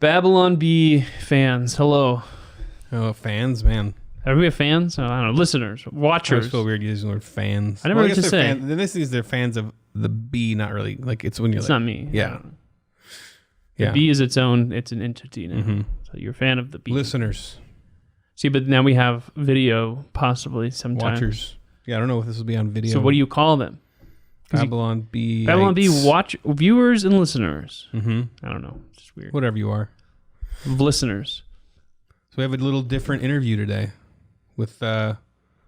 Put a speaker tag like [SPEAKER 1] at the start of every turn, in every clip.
[SPEAKER 1] Babylon Bee fans, hello.
[SPEAKER 2] Oh, fans, man.
[SPEAKER 1] Are we fans? I don't know. Listeners,
[SPEAKER 2] I
[SPEAKER 1] watchers.
[SPEAKER 2] always feel weird using the word fans.
[SPEAKER 1] I never heard to say.
[SPEAKER 2] Fans, the nice thing is they're fans of the bee, not really. Like, it's when you're
[SPEAKER 1] It's
[SPEAKER 2] like...
[SPEAKER 1] not me.
[SPEAKER 2] Yeah.
[SPEAKER 1] The bee is its own, it's an entity now.
[SPEAKER 2] Mm-hmm.
[SPEAKER 1] So you're a fan of the bee.
[SPEAKER 2] Listeners.
[SPEAKER 1] See, but now we have video, possibly sometime.
[SPEAKER 2] Watchers. Yeah, I don't know if this will be on video.
[SPEAKER 1] So what do you call them?
[SPEAKER 2] Babylon Bee.
[SPEAKER 1] Babylon Bee viewers and listeners.
[SPEAKER 2] Mm-hmm.
[SPEAKER 1] I don't know. It's just weird.
[SPEAKER 2] Whatever you are.
[SPEAKER 1] Listeners.
[SPEAKER 2] So we have a little different interview today with, well,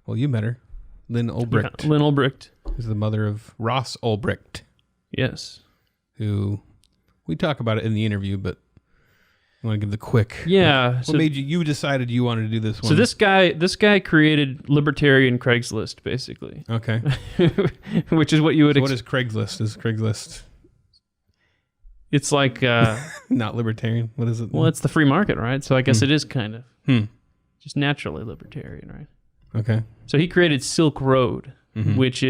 [SPEAKER 2] you met her, Lyn Ulbricht.
[SPEAKER 1] Yeah, Lyn Ulbricht.
[SPEAKER 2] Who's the mother of Ross Ulbricht.
[SPEAKER 1] Yes.
[SPEAKER 2] Who, we talk about it in the interview, but I want to give the quick.
[SPEAKER 1] Yeah.
[SPEAKER 2] What made you decided you wanted to do this one?
[SPEAKER 1] So this guy created libertarian Craigslist, basically.
[SPEAKER 2] Okay.
[SPEAKER 1] Which is what you would
[SPEAKER 2] what is Craigslist? Is Craigslist
[SPEAKER 1] It's like...
[SPEAKER 2] not libertarian? What is it?
[SPEAKER 1] Well, it's the free market, right? So I guess it is kind of just naturally libertarian, right?
[SPEAKER 2] Okay.
[SPEAKER 1] So he created Silk Road, which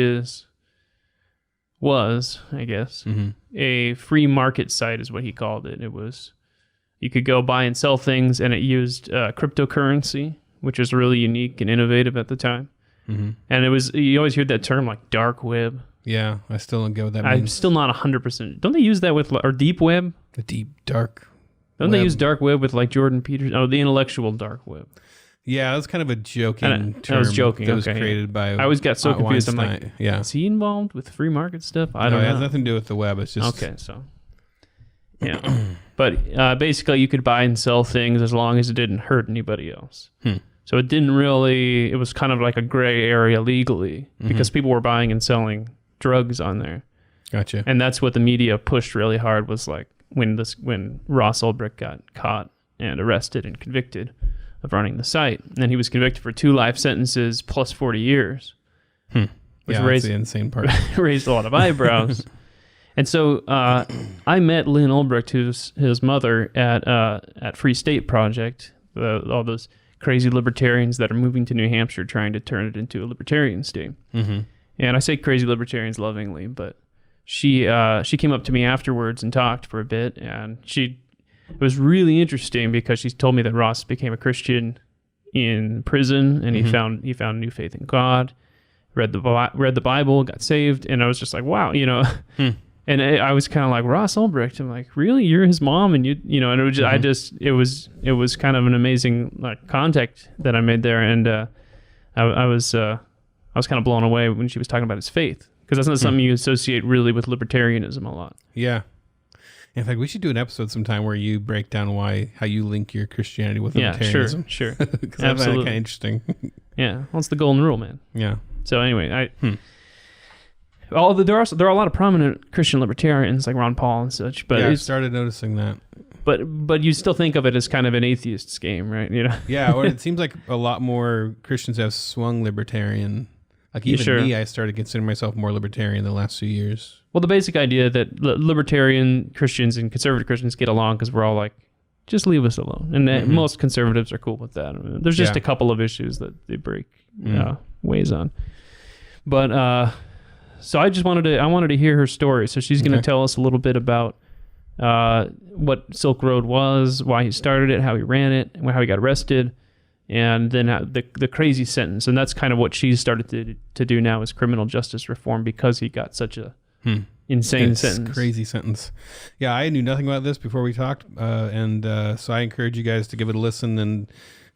[SPEAKER 1] was, I guess, a free market site is what he called it. It was, you could go buy and sell things, and it used cryptocurrency, which was really unique and innovative at the time. And it was, you always hear that term like dark web.
[SPEAKER 2] Yeah, I still don't get what that means.
[SPEAKER 1] I'm still not 100%. Don't they use that with, or deep web?
[SPEAKER 2] The deep, dark
[SPEAKER 1] Don't
[SPEAKER 2] web.
[SPEAKER 1] they use dark web with like Jordan Peterson? Oh, the intellectual dark web.
[SPEAKER 2] Yeah, that's kind of a joking term.
[SPEAKER 1] I was joking.
[SPEAKER 2] That was
[SPEAKER 1] Okay,
[SPEAKER 2] created by
[SPEAKER 1] I always got so confused. I'm
[SPEAKER 2] Weinstein.
[SPEAKER 1] like,
[SPEAKER 2] yeah.
[SPEAKER 1] is he involved with free market stuff? I don't
[SPEAKER 2] It
[SPEAKER 1] know.
[SPEAKER 2] has nothing to do with the web. It's just...
[SPEAKER 1] Okay, so... Yeah. But basically, you could buy and sell things as long as it didn't hurt anybody else. So it didn't really... It was kind of like a gray area legally because people were buying and selling drugs on there.
[SPEAKER 2] Gotcha.
[SPEAKER 1] And that's what the media pushed really hard was like when Ross Ulbricht got caught and arrested and convicted of running the site. And he was convicted for 2 life sentences plus 40 years. Which
[SPEAKER 2] that's the insane part.
[SPEAKER 1] raised a lot of eyebrows. And so I met Lyn Ulbricht, who's his mother, at Free State Project, all those crazy libertarians that are moving to New Hampshire trying to turn it into a libertarian state. And I say crazy libertarians lovingly, but she came up to me afterwards and talked for a bit, and it was really interesting because she told me that Ross became a Christian in prison, and he found a new faith in God, read the Bible, got saved, and I was just like, wow, you know. And I was kind of like, Ross Ulbricht. I'm like, really? You're his mom? And you know, and it was just, it was kind of an amazing like contact that I made there. And I was kind of blown away when she was talking about his faith, because that's not something you associate really with libertarianism a lot.
[SPEAKER 2] Yeah. In fact, we should do an episode sometime where you break down how you link your Christianity with libertarianism.
[SPEAKER 1] Yeah, sure.
[SPEAKER 2] Because I find that kind of interesting.
[SPEAKER 1] Yeah. Well, it's the golden rule, man.
[SPEAKER 2] Yeah.
[SPEAKER 1] So anyway, there are a lot of prominent Christian libertarians like Ron Paul and such, but
[SPEAKER 2] I started noticing that.
[SPEAKER 1] But you still think of it as kind of an atheist's game, right? You know?
[SPEAKER 2] Yeah, or it seems like a lot more Christians have swung libertarian. Like even me, I started considering myself more libertarian the last few years. Well,
[SPEAKER 1] the basic idea that libertarian Christians and conservative Christians get along because we're all like, just leave us alone. And most conservatives are cool with that. I mean, there's just a couple of issues that they break ways on. But so I wanted to hear her story. So she's going to tell us a little bit about what Silk Road was, why he started it, how he ran it, how he got arrested, and then the crazy sentence. And that's kind of what she's started to do now is criminal justice reform because he got such a insane sentence.
[SPEAKER 2] Crazy sentence. Yeah, I knew nothing about this before we talked, and so I encourage you guys to give it a listen and,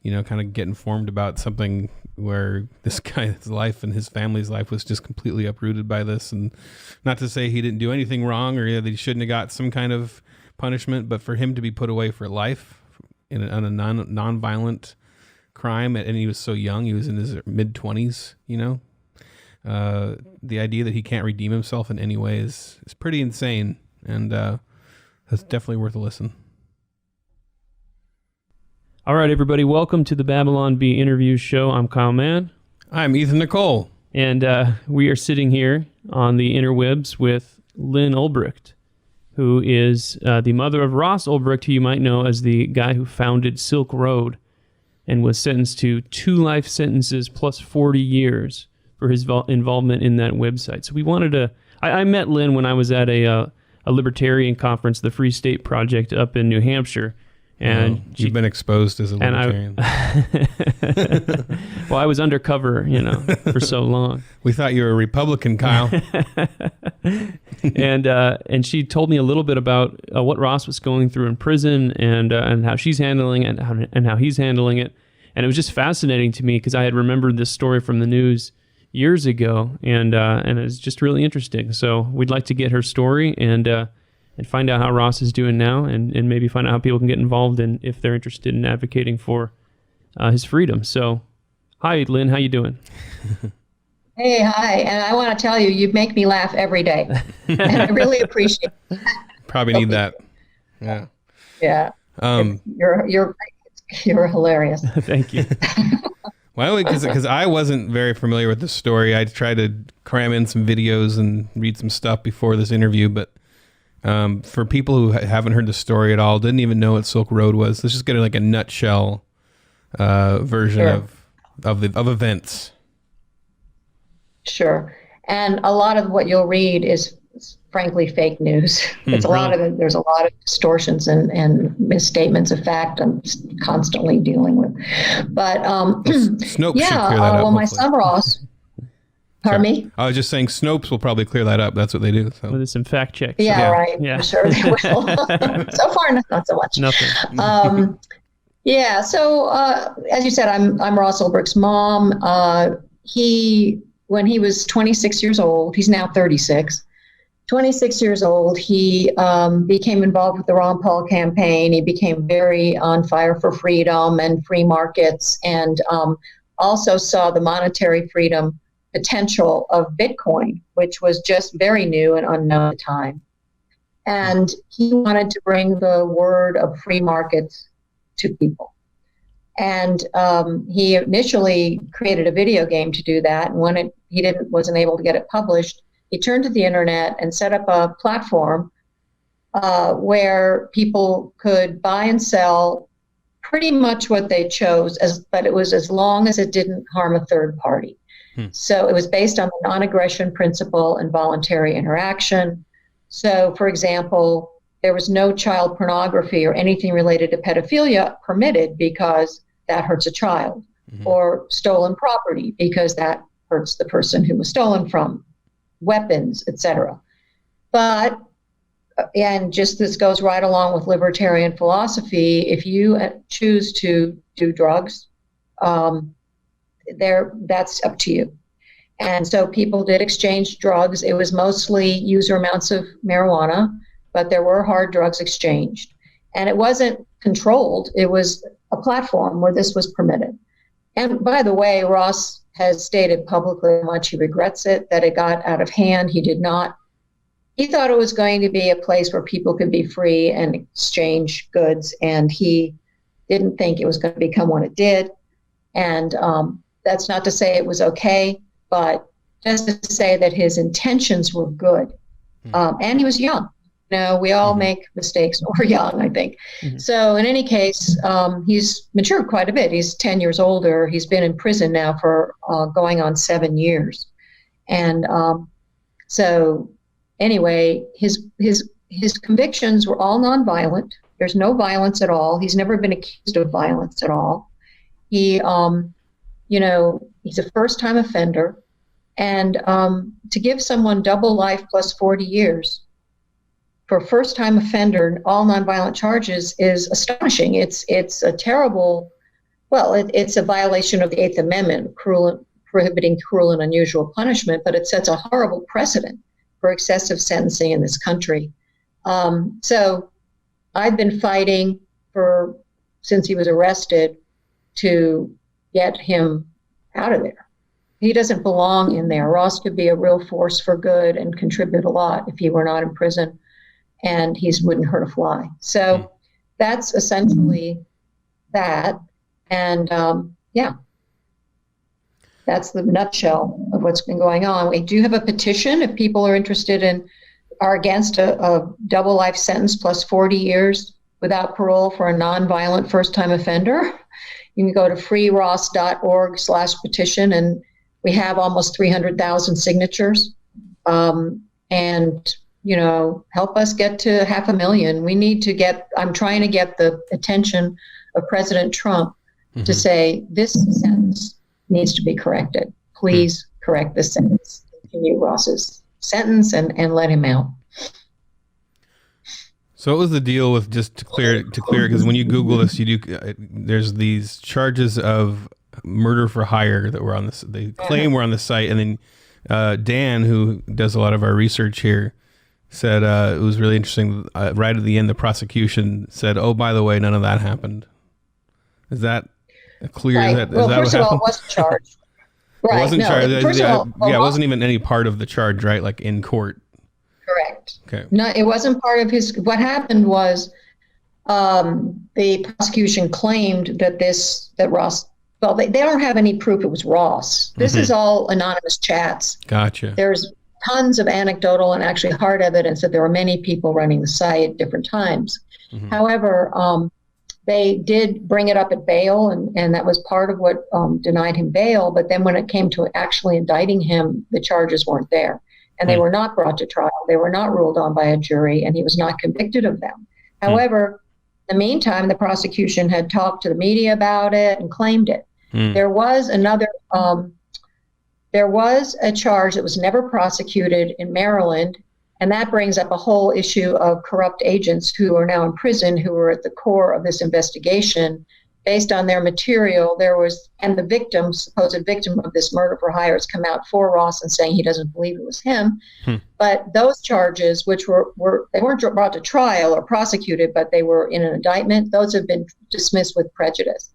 [SPEAKER 2] you know, kind of get informed about something where this guy's life and his family's life was just completely uprooted by this. And not to say he didn't do anything wrong or that he shouldn't have got some kind of punishment, but for him to be put away for life on a non-violent crime, and he was so young, he was in his mid-20s, you know, the idea that he can't redeem himself in any way is pretty insane, and that's definitely worth a listen.
[SPEAKER 1] All right, everybody, welcome to the Babylon Bee Interview Show. I'm Kyle Mann.
[SPEAKER 2] I'm Ethan Nicolle.
[SPEAKER 1] And we are sitting here on the interwebs with Lyn Ulbricht, who is the mother of Ross Ulbricht, who you might know as the guy who founded Silk Road and was sentenced to 2 life sentences plus 40 years for his involvement in that website. So we wanted to... I met Lyn when I was at a libertarian conference, the Free State Project up in New Hampshire, And
[SPEAKER 2] you've been exposed as a libertarian.
[SPEAKER 1] Well, I was undercover, for so long.
[SPEAKER 2] We thought you were a Republican, Kyle.
[SPEAKER 1] And she told me a little bit about what Ross was going through in prison and how she's handling it and how he's handling it. And it was just fascinating to me because I had remembered this story from the news years ago, and it was just really interesting. So we'd like to get her story and find out how Ross is doing now, and maybe find out how people can get involved in if they're interested in advocating for his freedom. So, hi, Lyn, how you doing?
[SPEAKER 3] Hey, hi. And I want to tell you, you make me laugh every day. And I really appreciate it.
[SPEAKER 2] Probably need that. Yeah.
[SPEAKER 3] Yeah. You're hilarious.
[SPEAKER 1] Thank you.
[SPEAKER 2] Well, because I wasn't very familiar with this story. I tried to cram in some videos and read some stuff before this interview, but for people who haven't heard the story at all, didn't even know what Silk Road was, let's just get a nutshell version of events.
[SPEAKER 3] Sure. And a lot of what you'll read is frankly fake news. It's a lot of it. There's a lot of distortions and misstatements of fact I'm constantly dealing with. But
[SPEAKER 2] Snopes should clear that up,
[SPEAKER 3] well, my son Ross. Pardon me?
[SPEAKER 2] I was just saying Snopes will probably clear that up. That's what they do. So.
[SPEAKER 1] Well, there's some fact checks.
[SPEAKER 3] Yeah, right.
[SPEAKER 1] Yeah.
[SPEAKER 3] I'm sure they will. So far, not so much.
[SPEAKER 1] Nothing.
[SPEAKER 3] Yeah. So as you said, I'm Ross Ulbricht's mom. When he was 26 years old, he's now 36. 26 years old, he became involved with the Ron Paul campaign. He became very on fire for freedom and free markets, and also saw the monetary freedom potential of Bitcoin, which was just very new and unknown at the time. And he wanted to bring the word of free markets to people. And he initially created a video game to do that. And when he wasn't able to get it published, he turned to the internet and set up a platform where people could buy and sell pretty much what they chose, but it was as long as it didn't harm a third party. So it was based on the non-aggression principle and voluntary interaction. So, for example, there was no child pornography or anything related to pedophilia permitted because that hurts a child, or stolen property because that hurts the person who was stolen from, weapons, etc. But, and just this goes right along with libertarian philosophy, if you choose to do drugs, that's up to you. And so people did exchange drugs. It was mostly user amounts of marijuana, but there were hard drugs exchanged. And it wasn't controlled. It was a platform where this was permitted. And by the way, Ross has stated publicly how much he regrets it, that it got out of hand. He did not. He thought it was going to be a place where people could be free and exchange goods, and he didn't think it was going to become what it did. And that's not to say it was okay, but just to say that his intentions were good. And he was young. We all make mistakes when we're young, I think. So in any case, he's matured quite a bit. He's 10 years older. He's been in prison now for going on 7 years. And so anyway, his convictions were all nonviolent. There's no violence at all. He's never been accused of violence at all. He, he's a first-time offender. And to give someone double life plus 40 years for a first-time offender, all nonviolent charges, is astonishing. It's a terrible, it's a violation of the Eighth Amendment, prohibiting cruel and unusual punishment, but it sets a horrible precedent for excessive sentencing in this country. So I've been fighting since he was arrested to get him out of there. He doesn't belong in there. Ross could be a real force for good and contribute a lot if he were not in prison, and he wouldn't hurt a fly. So that's essentially that. And that's the nutshell of what's been going on. We do have a petition if people are interested are against a double life sentence plus 40 years without parole for a nonviolent first-time offender. You can go to freeross.org/petition, and we have almost 300,000 signatures. And, help us get to 500,000. We need to I'm trying to get the attention of President Trump to say this sentence needs to be corrected. Please correct this sentence. Continue Ross's sentence and let him out.
[SPEAKER 2] So what was the deal with, just to clear because when you Google this, there's these charges of murder for hire that were on this. They claim were on the site, and then Dan, who does a lot of our research here, said it was really interesting. Right at the end, the prosecution said, "Oh, by the way, none of that happened." Is that clear?
[SPEAKER 3] Right.
[SPEAKER 2] Well,
[SPEAKER 3] first of all, it wasn't charged. Right.
[SPEAKER 2] It wasn't charged.
[SPEAKER 3] First of all,
[SPEAKER 2] it wasn't even any part of the charge, right? Like in court.
[SPEAKER 3] Correct.
[SPEAKER 2] Okay.
[SPEAKER 3] No, it wasn't part of his. What happened was, the prosecution claimed that Ross. Well, they don't have any proof it was Ross. This is all anonymous chats.
[SPEAKER 2] Gotcha.
[SPEAKER 3] There's tons of anecdotal and actually hard evidence that there were many people running the site at different times. However, they did bring it up at bail, and that was part of what denied him bail. But then when it came to actually indicting him, the charges weren't there. And they were not brought to trial. They were not ruled on by a jury, and he was not convicted of them. However, in the meantime, the prosecution had talked to the media about it and claimed it. There was a charge that was never prosecuted in Maryland, and that brings up a whole issue of corrupt agents who are now in prison, who were at the core of this investigation. Based on their material, and the supposed victim of this murder for hire has come out for Ross and saying he doesn't believe it was him. But those charges, which they weren't brought to trial or prosecuted, but they were in an indictment, those have been dismissed with prejudice.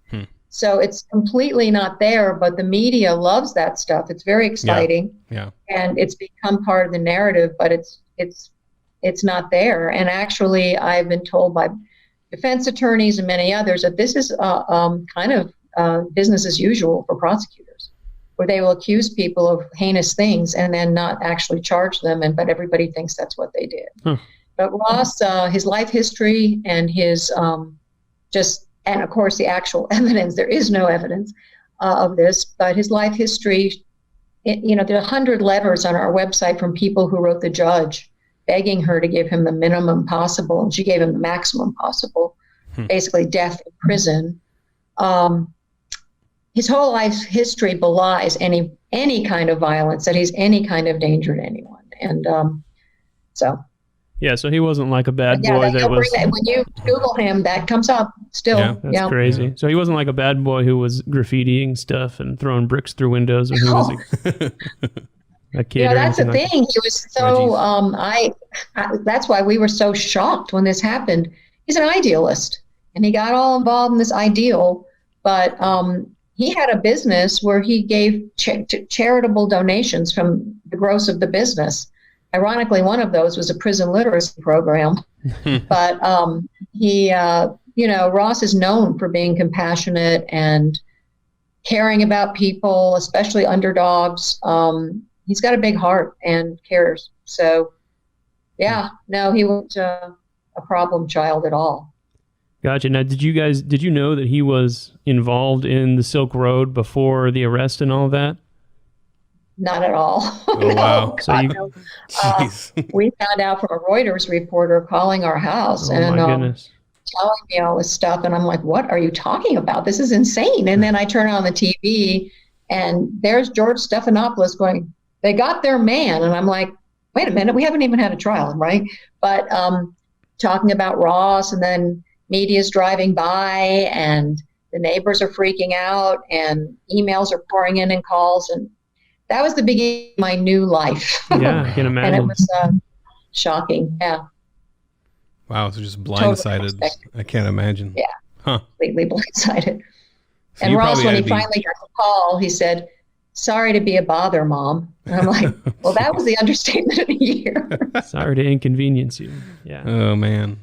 [SPEAKER 3] So it's completely not there, but the media loves that stuff. It's very exciting.
[SPEAKER 2] Yeah.
[SPEAKER 3] And it's become part of the narrative, but it's not there. And actually, I've been told by defense attorneys and many others that this is kind of business as usual for prosecutors, where they will accuse people of heinous things and then not actually charge them, but everybody thinks that's what they did. But Ross, his life history and his and of course the actual evidence, there is no evidence of this, but his life history, there are 100 letters on our website from people who wrote the judge begging her to give him the minimum possible, and she gave him the maximum possible, basically death in prison. His whole life history belies any kind of violence, that he's any kind of danger to anyone. And so
[SPEAKER 1] he wasn't like a bad boy that was...
[SPEAKER 3] when you Google him, that comes up still.
[SPEAKER 2] Yeah.
[SPEAKER 1] That's crazy. So he wasn't like a bad boy who was graffitiing stuff and throwing bricks through windows when he was a kid.
[SPEAKER 3] That's the thing. He was so that's why we were so shocked when this happened. He's an idealist, and he got all involved in this ideal, but he had a business where he gave charitable donations from the gross of the business. Ironically, one of those was a prison literacy program. But Ross is known for being compassionate and caring about people, especially underdogs. He's got a big heart and cares. So, he wasn't a problem child at all.
[SPEAKER 1] Gotcha. Now, did you know that he was involved in the Silk Road before the arrest and all that?
[SPEAKER 3] Not at all.
[SPEAKER 2] Oh, wow.
[SPEAKER 3] We found out from a Reuters reporter calling our house and telling me all this stuff. And I'm like, what are you talking about? This is insane. And then I turn on the TV and there's George Stephanopoulos going, they got their man. And I'm like, wait a minute, we haven't even had a trial, right? But talking about Ross, and then media's driving by and the neighbors are freaking out and emails are pouring in and calls. And that was the beginning of my new life.
[SPEAKER 1] Yeah, I can imagine.
[SPEAKER 3] And it was shocking. Yeah.
[SPEAKER 2] Wow, so just blindsided. Totally. I can't imagine.
[SPEAKER 3] Yeah. Completely blindsided.
[SPEAKER 2] So
[SPEAKER 3] and Ross, when he finally got the call, he said, sorry to be a bother, Mom. And I'm like, well, that was the understatement of the year.
[SPEAKER 1] Sorry to inconvenience you. Yeah.
[SPEAKER 2] Oh, man.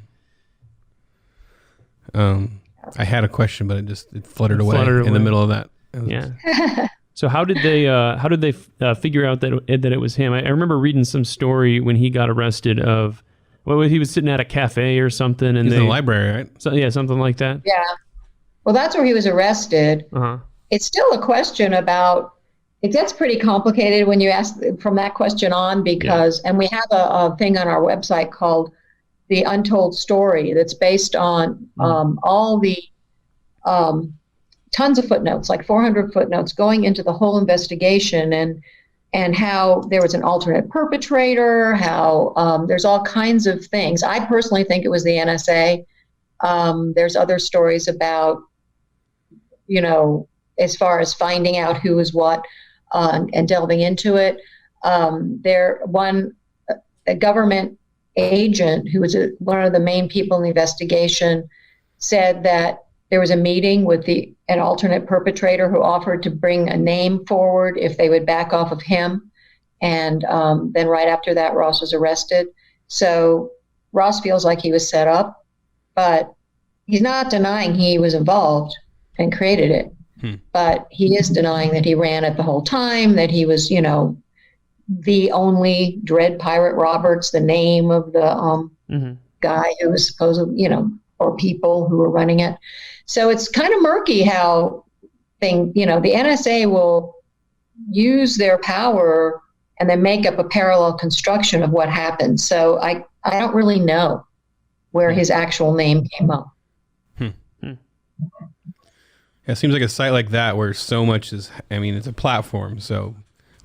[SPEAKER 2] I had a question, but it fluttered away in the middle of that.
[SPEAKER 1] Yeah. So how did they figure out that it was him? I remember reading some story when he got arrested of, he was sitting at a cafe or something, and
[SPEAKER 2] he's in the library, right?
[SPEAKER 1] So, something like that.
[SPEAKER 3] Yeah. Well, that's where he was arrested. It's still a question about It gets pretty complicated when you ask from that question on, because, and we have a thing on our website called The Untold Story that's based on all the tons of footnotes, like 400 footnotes going into the whole investigation, and how there was an alternate perpetrator, how there's all kinds of things. I personally think it was the NSA. There's other stories about, as far as finding out who was what, and delving into it. A government agent who was one of the main people in the investigation said that there was a meeting with an alternate perpetrator who offered to bring a name forward if they would back off of him. And then right after that, Ross was arrested. So Ross feels like he was set up, but he's not denying he was involved and created it. But he is denying that he ran it the whole time, that he was, the only Dread Pirate Roberts, the name of the guy who was supposedly, or people who were running it. So it's kind of murky how the NSA will use their power and then make up a parallel construction of what happened. So I don't really know where his actual name came up.
[SPEAKER 2] It seems like a site like that where so much is, it's a platform, so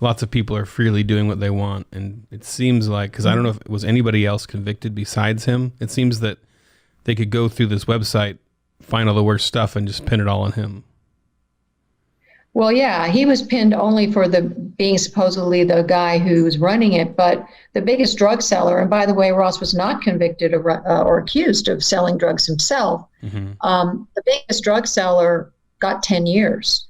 [SPEAKER 2] lots of people are freely doing what they want. And it seems like, because I don't know if it was anybody else convicted besides him, it seems that they could go through this website, find all the worst stuff, and just pin it all on him.
[SPEAKER 3] Well, yeah, he was pinned only for being supposedly the guy who was running it, but the biggest drug seller, and by the way, Ross was not convicted or accused of selling drugs himself. The biggest drug seller got 10 years,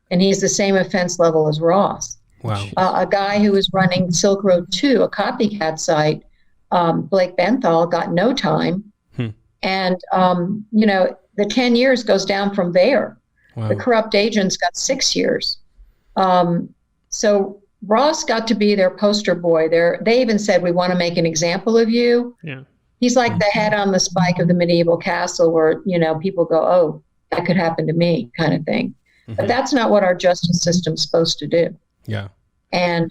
[SPEAKER 3] and he's the same offense level as Ross.
[SPEAKER 2] Wow.
[SPEAKER 3] A guy who was running Silk Road 2, a copycat site, Blake Benthal, got no time. And, the 10 years goes down from there. Wow. The corrupt agents got 6 years. So Ross got to be their poster boy. They even said, we want to make an example of you. Yeah. He's like the head on the spike of the medieval castle where, people go, oh, that could happen to me, kind of thing. But that's not what our justice system's supposed to do.
[SPEAKER 2] Yeah.
[SPEAKER 3] And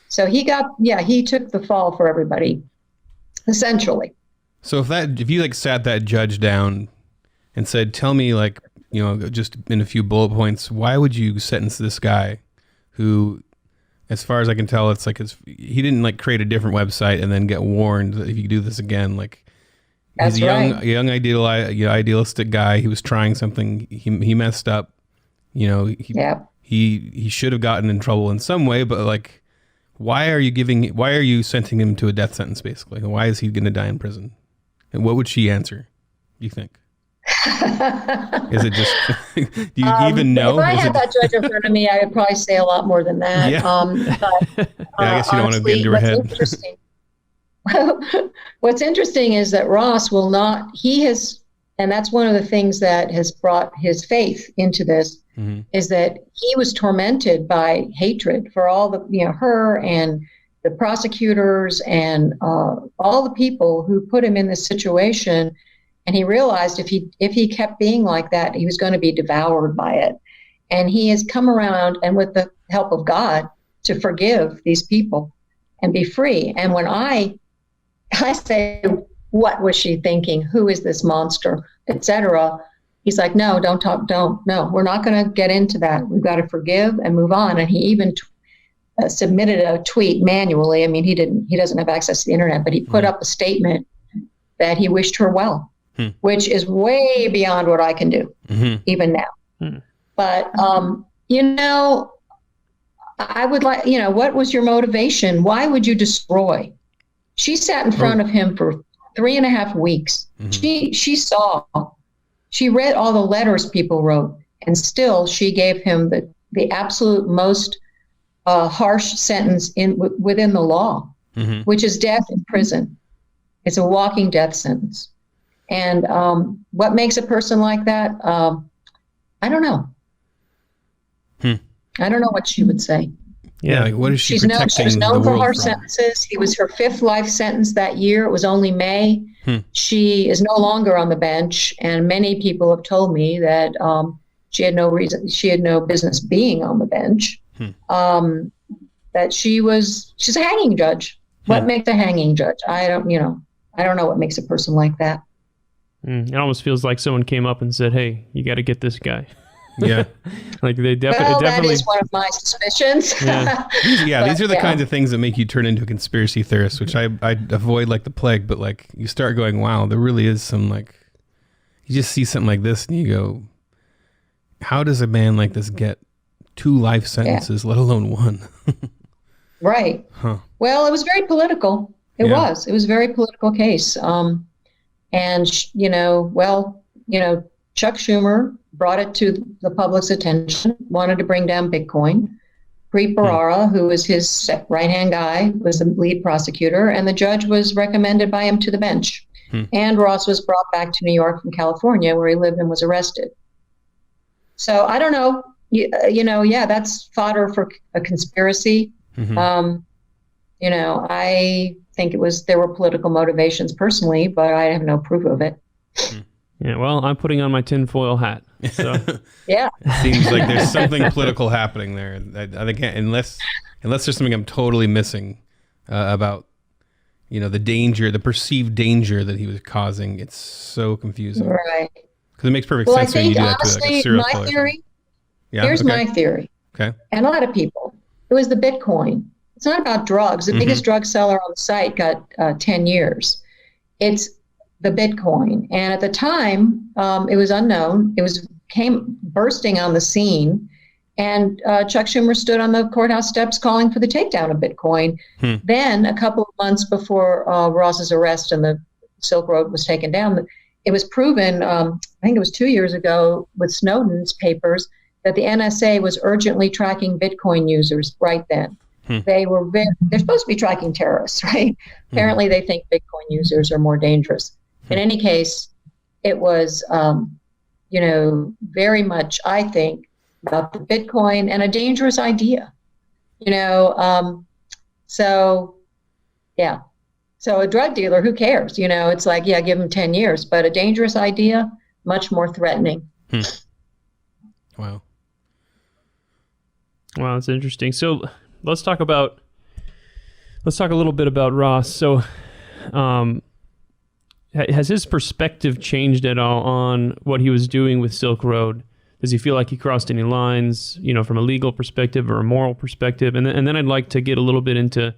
[SPEAKER 3] so he took the fall for everybody, essentially.
[SPEAKER 2] So if you sat that judge down and said, tell me just in a few bullet points, why would you sentence this guy who, as far as I can tell, it's he didn't create a different website and then get warned that if you do this again, he's a young idealistic guy. He was trying something. He messed up. He should have gotten in trouble in some way. But why are you sentencing him to a death sentence? Basically, why is he going to die in prison? And what would she answer? Do you think? Is it just? Do you even know?
[SPEAKER 3] If I had that judge in front of me, I would probably say a lot more than that.
[SPEAKER 2] Yeah.
[SPEAKER 3] But
[SPEAKER 2] I guess you don't want to get into her head.
[SPEAKER 3] What's interesting is that Ross will not, and that's one of the things that has brought his faith into this, is that he was tormented by hatred for all her and the prosecutors and all the people who put him in this situation. And he realized if he kept being like that, he was going to be devoured by it. And he has come around, and with the help of God, to forgive these people and be free. And when I say, what was she thinking? Who is this monster, etc.? He's like, no, no, we're not going to get into that. We've got to forgive and move on. And he even submitted a tweet manually. He doesn't have access to the internet, but he put up a statement that he wished her well, which is way beyond what I can do, even now. But, I would like, what was your motivation? Why would you destroy? She sat in front of him for 3.5 weeks. She read all the letters people wrote, and still she gave him the absolute most harsh sentence within the law, which is death in prison. It's a walking death sentence. And what makes a person like that? I don't know. I don't know what she would say.
[SPEAKER 2] Yeah, what is she
[SPEAKER 3] She's known for harsh sentences. He was her 5th life sentence that year. It was only May. She is no longer on the bench, and many people have told me that she had no business being on the bench. that she's a hanging judge. What makes a hanging judge? I don't know what makes a person like that.
[SPEAKER 1] It almost feels like someone came up and said, "Hey, you got to get this guy."
[SPEAKER 2] Yeah.
[SPEAKER 1] Like they
[SPEAKER 3] Well,
[SPEAKER 1] definitely.
[SPEAKER 3] that is one of my suspicions.
[SPEAKER 1] Yeah.
[SPEAKER 2] These are the kinds of things that make you turn into a conspiracy theorist, which I avoid like the plague. But like you start going, wow, there really is some like, you just see something like this and you go, how does a man like this get 2 life sentences, let alone 1?
[SPEAKER 3] Right.
[SPEAKER 2] Huh.
[SPEAKER 3] Well, it was very political. It was a very political case. And Chuck Schumer brought it to the public's attention, wanted to bring down Bitcoin. Preet Bharara, who was his right-hand guy, was the lead prosecutor, and the judge was recommended by him to the bench. And Ross was brought back to New York from California, where he lived and was arrested. So I don't know, that's fodder for a conspiracy. I think there were political motivations personally, but I have no proof of it.
[SPEAKER 1] Yeah, well, I'm putting on my tinfoil hat. So.
[SPEAKER 3] Yeah.
[SPEAKER 2] Seems like there's something political happening there. I think unless there's something I'm totally missing about, the perceived danger that he was causing. It's so confusing.
[SPEAKER 3] Right.
[SPEAKER 2] Because it makes perfect
[SPEAKER 3] Well,
[SPEAKER 2] sense
[SPEAKER 3] I
[SPEAKER 2] when you
[SPEAKER 3] think,
[SPEAKER 2] do that
[SPEAKER 3] honestly,
[SPEAKER 2] to like a serial
[SPEAKER 3] my
[SPEAKER 2] killer.
[SPEAKER 3] theory,
[SPEAKER 2] Yeah,
[SPEAKER 3] here's my theory.
[SPEAKER 2] Okay.
[SPEAKER 3] And a lot of people, it was the Bitcoin. It's not about drugs. The biggest drug seller on the site got 10 years. It's the Bitcoin. And at the time, it was unknown. It came bursting on the scene. And Chuck Schumer stood on the courthouse steps calling for the takedown of Bitcoin. Then, a couple of months before Ross's arrest and the Silk Road was taken down, it was proven, I think it was 2 years ago, with Snowden's papers, that the NSA was urgently tracking Bitcoin users right then. They're supposed to be tracking terrorists, right? Apparently, they think Bitcoin users are more dangerous. In any case, it was, very much, I think, about the Bitcoin and a dangerous idea. So a drug dealer, who cares? It's like, give him 10 years, but a dangerous idea, much more threatening.
[SPEAKER 2] Wow.
[SPEAKER 1] Wow, that's interesting. So let's talk a little bit about Ross. So, has his perspective changed at all on what he was doing with Silk Road? Does he feel like he crossed any lines, from a legal perspective or a moral perspective? And then I'd like to get a little bit into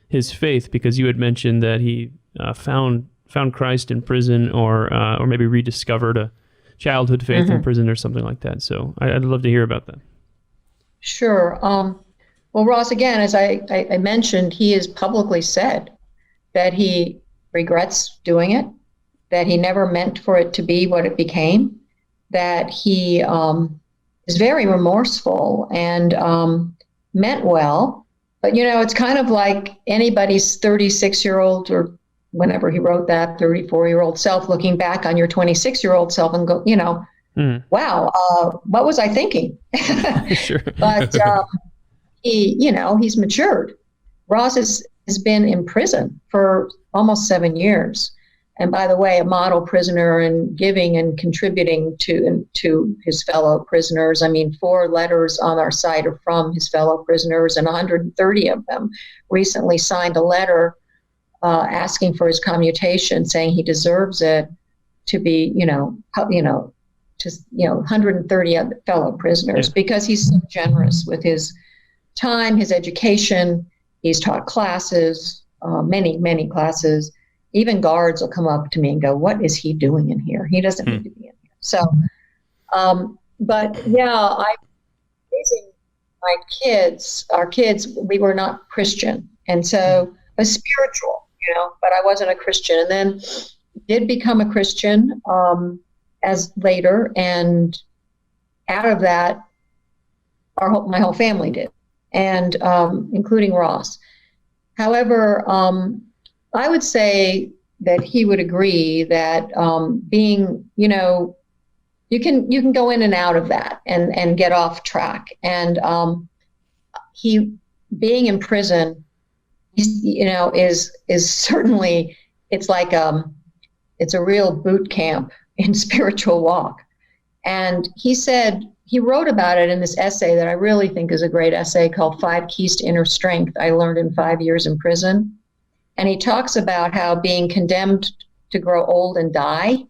[SPEAKER 1] his faith, because you had mentioned that he found Christ in prison, or maybe rediscovered a childhood faith in prison or something like that. So I'd love to hear about that.
[SPEAKER 3] Sure. Well, Ross, again, as I mentioned, he has publicly said that he regrets doing it, that he never meant for it to be what it became, that he is very remorseful and meant well. But, it's kind of like anybody's 36-year-old or whenever he wrote that 34-year-old self looking back on your 26-year-old self and go, wow, what was I thinking?
[SPEAKER 1] Sure.
[SPEAKER 3] But he's matured. Ross has been in prison for almost 7 years. And by the way, a model prisoner in giving and contributing to his fellow prisoners. 4 letters on our site are from his fellow prisoners, and 130 of them recently signed a letter asking for his commutation, saying he deserves it to be, 130 other fellow prisoners, because he's so generous with his time, his education. He's taught classes, many, many classes. Even guards will come up to me and go, what is he doing in here? He doesn't need to be in here. So, I'm raising our kids, we were not Christian. And so I was spiritual, but I wasn't a Christian. And then did become a Christian as later. And out of that, my whole family did, and including Ross. However, I would say that he would agree that being, you can go in and out of that and get off track. And he being in prison, is certainly, it's like it's a real boot camp in spiritual walk. And he said he wrote about it in this essay that I really think is a great essay called 5 Keys to Inner Strength I Learned in 5 Years in Prison. And he talks about how being condemned to grow old and die,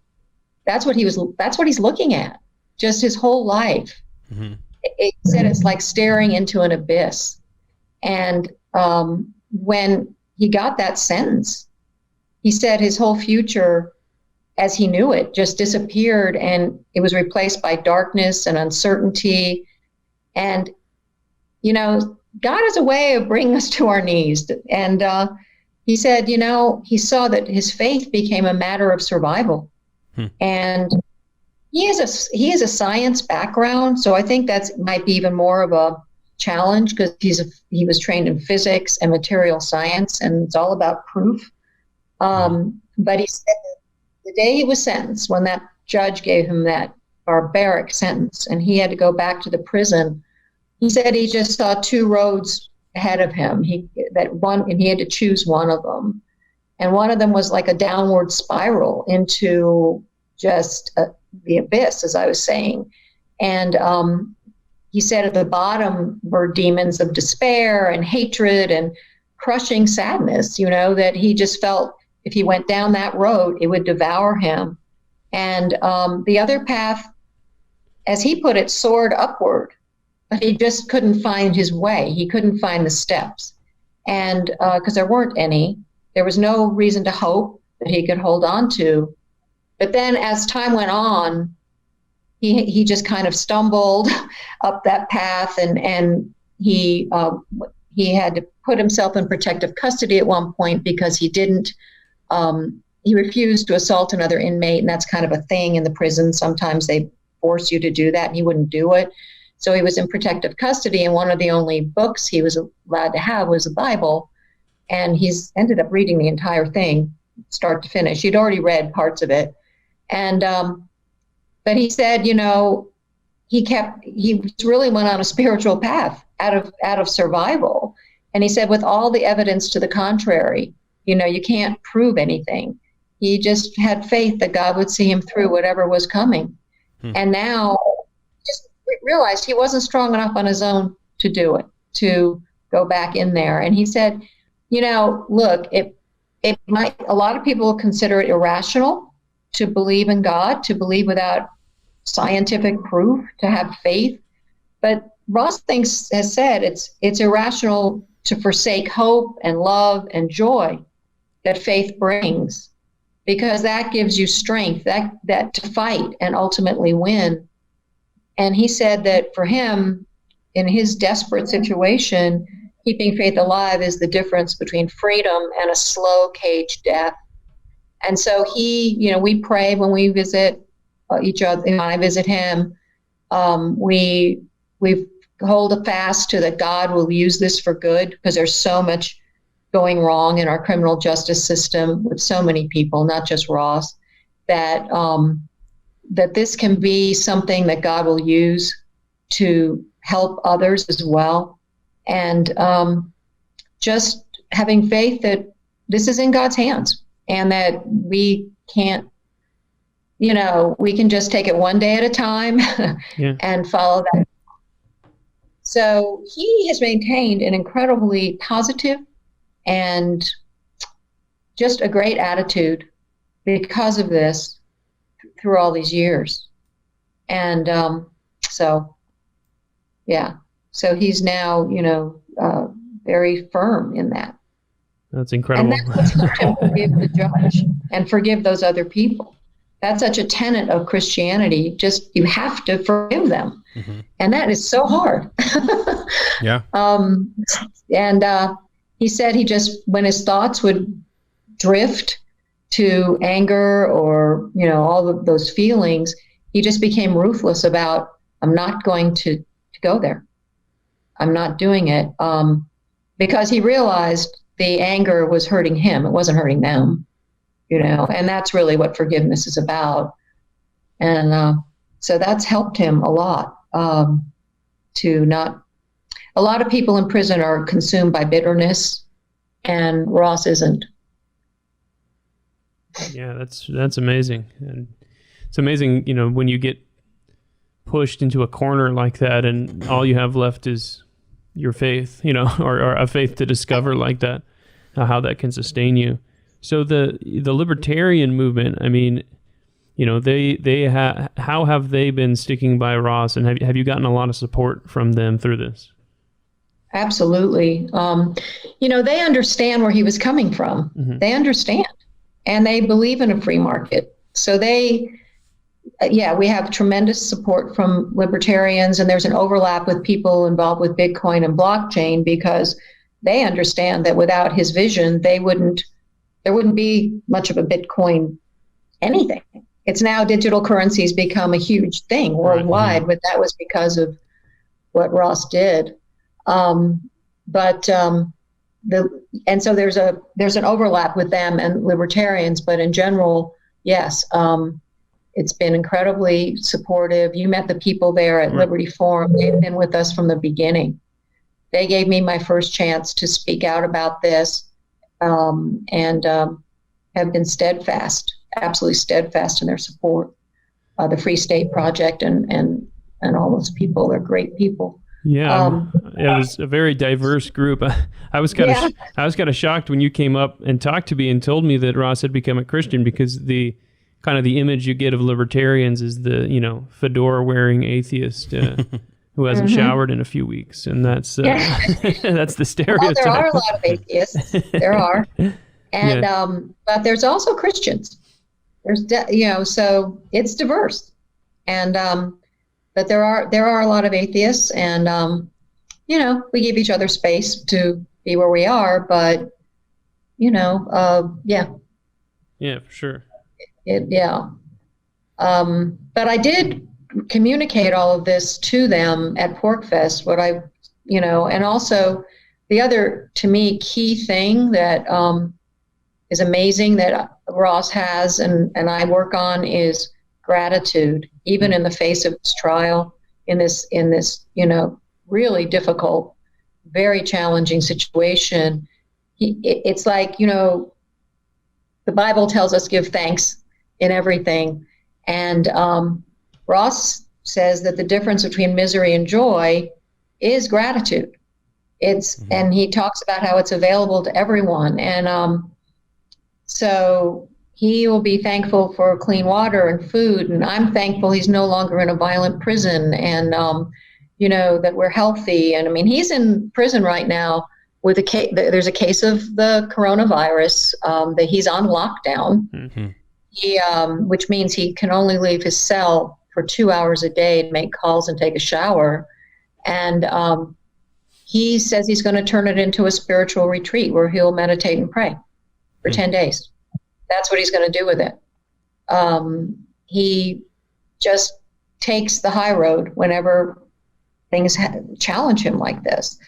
[SPEAKER 3] that's what he's looking at, just his whole life. Mm-hmm. It said it's like staring into an abyss. And when he got that sentence, he said his whole future as he knew it just disappeared, and it was replaced by darkness and uncertainty. And, you know, God has a way of bringing us to our knees. And he said, you know, he saw that his faith became a matter of survival. And he has a science background, so I think that might be even more of a challenge, because he was trained in physics and material science, and it's all about proof. But he said the day he was sentenced, when that judge gave him that barbaric sentence and he had to go back to the prison, he said he just saw 2 roads ahead of him. He had to choose one of them. And one of them was like a downward spiral into just the abyss, as I was saying. And he said at the bottom were demons of despair and hatred and crushing sadness, you know, that he just felt if he went down that road, it would devour him. And the other path, as he put it, soared upward, but he just couldn't find his way. He couldn't find the steps. And because there weren't any, there was no reason to hope that he could hold on to. But then as time went on, he just kind of stumbled up that path, and he had to put himself in protective custody at one point because he refused to assault another inmate, and that's kind of a thing in the prison. Sometimes they force you to do that, and he wouldn't do it. So he was in protective custody, and one of the only books he was allowed to have was the Bible, and he's ended up reading the entire thing, start to finish. He'd already read parts of it. And but he said, you know, he really went on a spiritual path out of survival. And he said, with all the evidence to the contrary, you know, you can't prove anything. He just had faith that God would see him through whatever was coming. And now just realized he wasn't strong enough on his own to do it, to go back in there. And he said, you know, look, it might, a lot of people consider it irrational to believe in God, to believe without scientific proof, to have faith. But Ross has said it's irrational to forsake hope and love and joy that faith brings, because that gives you strength that to fight and ultimately win. And he said that for him, in his desperate situation, keeping faith alive is the difference between freedom and a slow cage death. And so we pray when we visit each other. When I visit him, we hold a fast to that God will use this for good, because there's so much going wrong in our criminal justice system with so many people, not just Ross, that this can be something that God will use to help others as well. And just having faith that this is in God's hands, and that we can't, you know, we can just take it one day at a time and follow that. So he has maintained an incredibly positive and just a great attitude because of this through all these years. And so he's now, you know, very firm in that.
[SPEAKER 1] That's incredible.
[SPEAKER 3] And that's what's helped him forgive the judge and forgive those other people. That's such a tenet of Christianity. Just, you have to forgive them. Mm-hmm. And that is so hard.
[SPEAKER 2] Yeah.
[SPEAKER 3] And he said he just, when his thoughts would drift to anger or, you know, all of those feelings, he just became ruthless about, I'm not going to go there. I'm not doing it. Because he realized the anger was hurting him. It wasn't hurting them, you know, and that's really what forgiveness is about. And so that's helped him a lot a lot of people in prison are consumed by bitterness, and Ross isn't.
[SPEAKER 1] Yeah, that's amazing. And it's amazing, you know, when you get pushed into a corner like that, and all you have left is your faith, or a faith to discover like that, how that can sustain you. So the libertarian movement, I mean, how have they been sticking by Ross, and have you gotten a lot of support from them through this?
[SPEAKER 3] Absolutely. They understand where he was coming from. Mm-hmm. They understand, and they believe in a free market. So we have tremendous support from libertarians, and there's an overlap with people involved with Bitcoin and blockchain, because they understand that without his vision, there wouldn't be much of a Bitcoin anything. It's now digital currencies become a huge thing worldwide, right. But that was because of what Ross did. So there's an overlap with them and libertarians, but in general, yes, it's been incredibly supportive. You met the people there at Liberty Forum. They've been with us from the beginning. They gave me my first chance to speak out about this, and have been steadfast, absolutely steadfast in their support. The Free State Project and all those people, they're great people.
[SPEAKER 1] Yeah, it was a very diverse group. I was kind of shocked when you came up and talked to me and told me that Ross had become a Christian, because the image you get of libertarians is the fedora wearing atheist who hasn't showered in a few weeks, and that's that's the stereotype.
[SPEAKER 3] Well, there are a lot of atheists. There are, and but there's also Christians. There's so it's diverse, and but there are a lot of atheists, and we give each other space to be where we are, but yeah, for sure. But I did communicate all of this to them at PorcFest, and also the other, to me, key thing that is amazing that Ross has and I work on is gratitude, even in the face of this trial, in this really difficult, very challenging situation. It's like, the Bible tells us give thanks in everything. And Ross says that the difference between misery and joy is gratitude. And he talks about how it's available to everyone. And so he will be thankful for clean water and food. And I'm thankful he's no longer in a violent prison, and, that we're healthy. And I mean, he's in prison right now with there's a case of the coronavirus, that he's on lockdown. Mm-hmm. Which means he can only leave his cell for 2 hours a day to make calls and take a shower. And he says he's going to turn it into a spiritual retreat where he'll meditate and pray for 10 days. That's what he's going to do with it. He just takes the high road whenever things challenge him like this.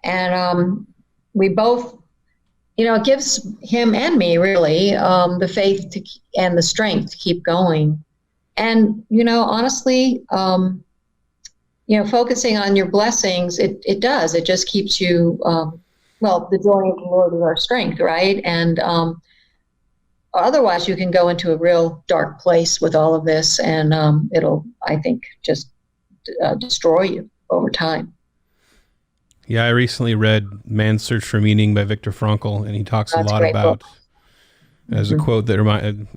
[SPEAKER 3] And we both, it gives him and me really the faith and the strength to keep going. And, honestly, focusing on your blessings, it does. It just keeps you, the joy of the Lord is our strength, right? And otherwise you can go into a real dark place with all of this, and it'll, I think, just destroy you over time.
[SPEAKER 2] Yeah, I recently read Man's Search for Meaning by Viktor Frankl, and he talks a lot about, as a quote that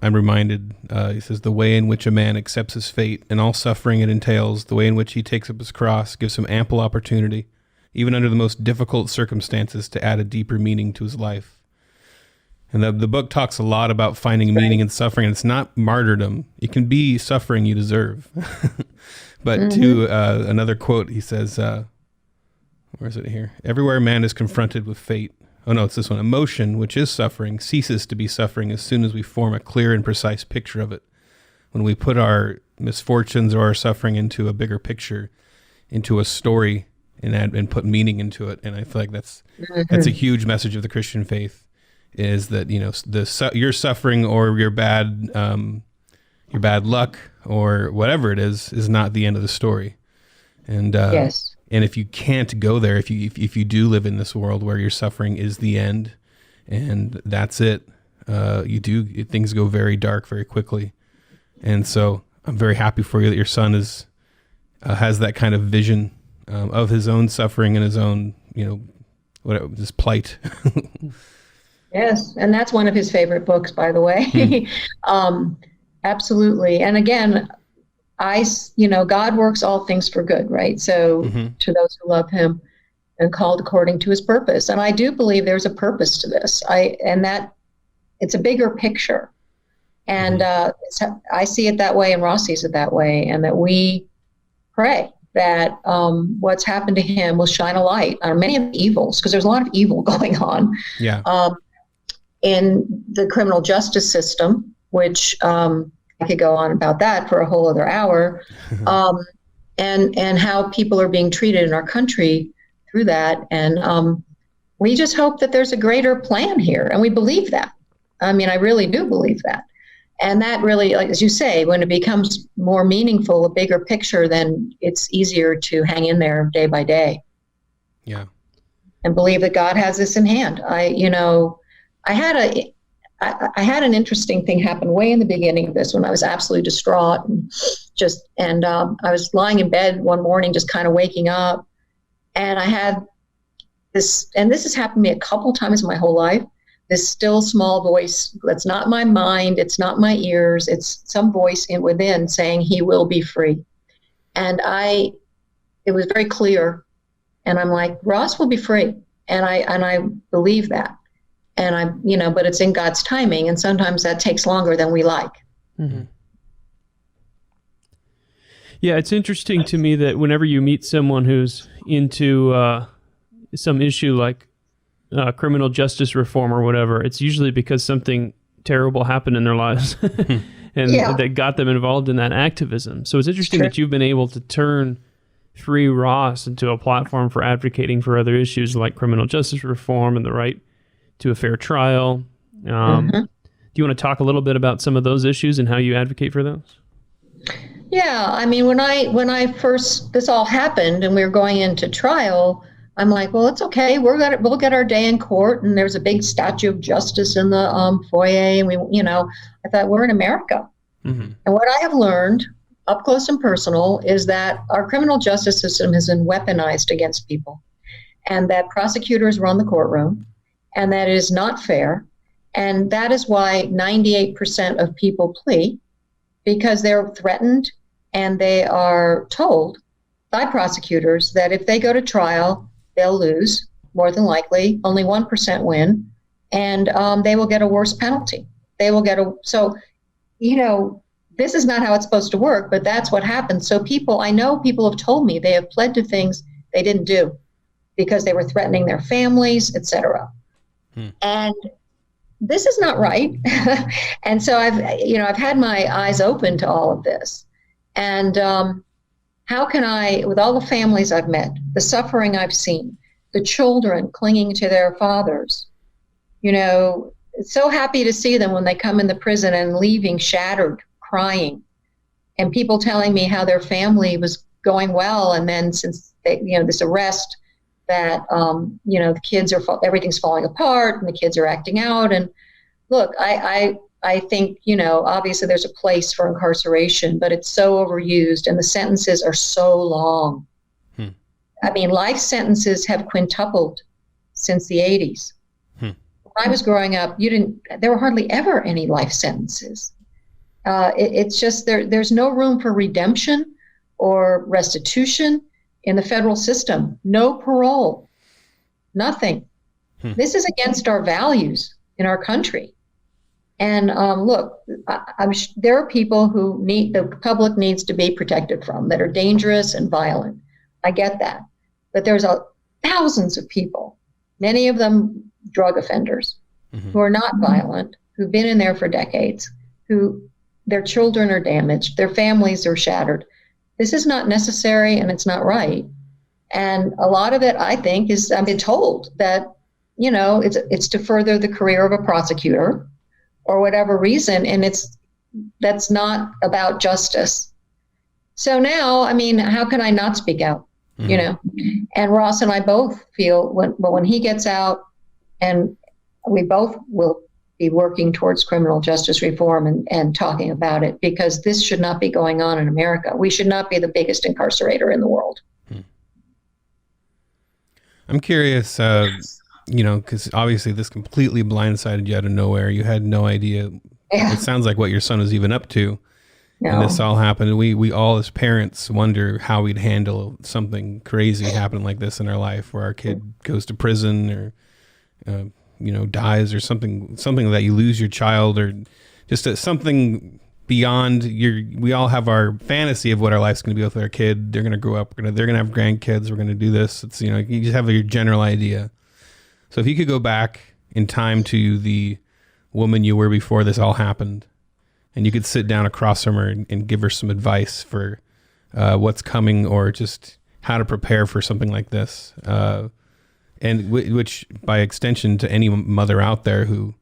[SPEAKER 2] I'm reminded, he says, the way in which a man accepts his fate and all suffering it entails, the way in which he takes up his cross, gives him ample opportunity, even under the most difficult circumstances, to add a deeper meaning to his life. And the book talks a lot about finding meaning in suffering, and it's not martyrdom. It can be suffering you deserve. But to another quote, he says, where is it here? Everywhere man is confronted with fate. Oh no, it's this one. Emotion, which is suffering, ceases to be suffering as soon as we form a clear and precise picture of it. When we put our misfortunes or our suffering into a bigger picture, into a story, and put meaning into it. And I feel like that's a huge message of the Christian faith, is that, your suffering or your bad luck or whatever it is not the end of the story. And yes. And if you can't go there, if you do live in this world where your suffering is the end, and that's it, things go very dark very quickly. And so I'm very happy for you that your son is has that kind of vision of his own suffering and his own, his plight.
[SPEAKER 3] Yes, and that's one of his favorite books, by the way. Absolutely. And again, God works all things for good, right? So to those who love him and called according to his purpose. And I do believe there's a purpose to this. And that it's a bigger picture. And I see it that way, and Ross sees it that way, and that we pray that what's happened to him will shine a light on many of the evils, because there's a lot of evil going on in the criminal justice system, which I could go on about that for a whole other hour, and how people are being treated in our country through that. And we just hope that there's a greater plan here, and we believe that. I mean, I really do believe that. And that really, like as you say, when it becomes more meaningful, a bigger picture, then it's easier to hang in there day by day.
[SPEAKER 2] Yeah.
[SPEAKER 3] And believe that God has this in hand. I had an interesting thing happen way in the beginning of this, when I was absolutely distraught and I was lying in bed one morning, just kind of waking up, and I had this, and this has happened to me a couple times in my whole life. This still small voice, that's not my mind, it's not my ears, it's some voice within saying he will be free. And it was very clear. And I'm like, Ross will be free. And I believe that. And but it's in God's timing. And sometimes that takes longer than we like.
[SPEAKER 1] Mm-hmm. Yeah, it's interesting to me that whenever you meet someone who's into some issue like criminal justice reform or whatever, it's usually because something terrible happened in their lives and that got them involved in that activism. So it's interesting that you've been able to turn Free Ross into a platform for advocating for other issues like criminal justice reform and the right to a fair trial. Do you want to talk a little bit about some of those issues and how you advocate for those?
[SPEAKER 3] Yeah, I mean, when I first, this all happened and we were going into trial, I'm like, well, it's okay. We'll get our day in court, and there's a big statue of justice in the foyer, and I thought, we're in America. And what I have learned up close and personal is that our criminal justice system has been weaponized against people, and that prosecutors run the courtroom, and that is not fair. And that is why 98% of people plea, because they're threatened and they are told by prosecutors that if they go to trial, they'll lose, more than likely. Only 1% win, and they will get a worse penalty. So, this is not how it's supposed to work, but that's what happens. So I know people have told me they have pled to things they didn't do because they were threatening their families, etc. And this is not right. And so I've had my eyes open to all of this. And how can I, with all the families I've met, the suffering I've seen, the children clinging to their fathers, so happy to see them when they come in the prison and leaving shattered, crying, and people telling me how their family was going well, and then since this arrest, that the kids everything's falling apart, and the kids are acting out. And look, I think, obviously there's a place for incarceration, but it's so overused and the sentences are so long. I mean, life sentences have quintupled since the 80s. When I was growing up, there were hardly ever any life sentences. It's just there's no room for redemption or restitution in the federal system. No parole, nothing. This is against our values in our country. And look, there are people who the public needs to be protected from, that are dangerous and violent. I get that. But there's thousands of people, many of them drug offenders, who are not violent, who've been in there for decades, who their children are damaged, their families are shattered. This is not necessary, and it's not right. And a lot of it, I think, is I've been told that, it's to further the career of a prosecutor or whatever reason, and that's not about justice. So now, I mean, how can I not speak out? And Ross and I both feel when he gets out, and we both will be working towards criminal justice reform and talking about it, because this should not be going on in America. We should not be the biggest incarcerator in the world.
[SPEAKER 2] I'm curious, because obviously this completely blindsided you out of nowhere. You had no idea.
[SPEAKER 3] Yeah.
[SPEAKER 2] It sounds like what your son was even up to.
[SPEAKER 3] No.
[SPEAKER 2] And this all happened. And we all as parents wonder how we'd handle something crazy happening like this in our life, where our kid goes to prison or, dies, or something that you lose your child, or just something beyond we all have our fantasy of what our life's going to be with our kid. They're going to grow up. They're going to have grandkids. We're going to do this. It's, you just have your general idea. So if you could go back in time to the woman you were before this all happened, and you could sit down across from her and give her some advice for what's coming, or just how to prepare for something like this, and which by extension to any mother out there who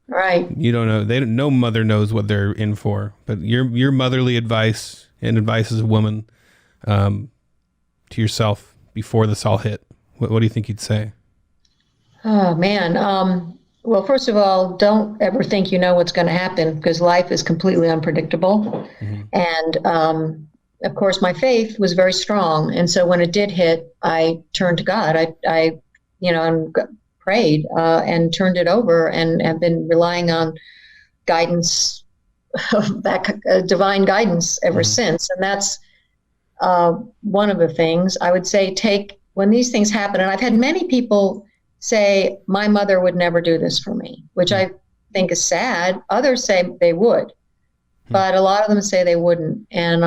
[SPEAKER 2] you don't know, no mother knows what they're in for, but your motherly advice and advice as a woman to yourself before this all hit, what do you think you'd say?
[SPEAKER 3] Oh man. Well, first of all, don't ever think you know what's going to happen, because life is completely unpredictable. Mm-hmm. And of course, my faith was very strong, and so when it did hit, I turned to God. I prayed and turned it over, and have been relying on guidance, divine guidance ever since. And that's one of the things I would say. When these things happen, and I've had many people say, my mother would never do this for me, which I think is sad. Others say they would, but a lot of them say they wouldn't. And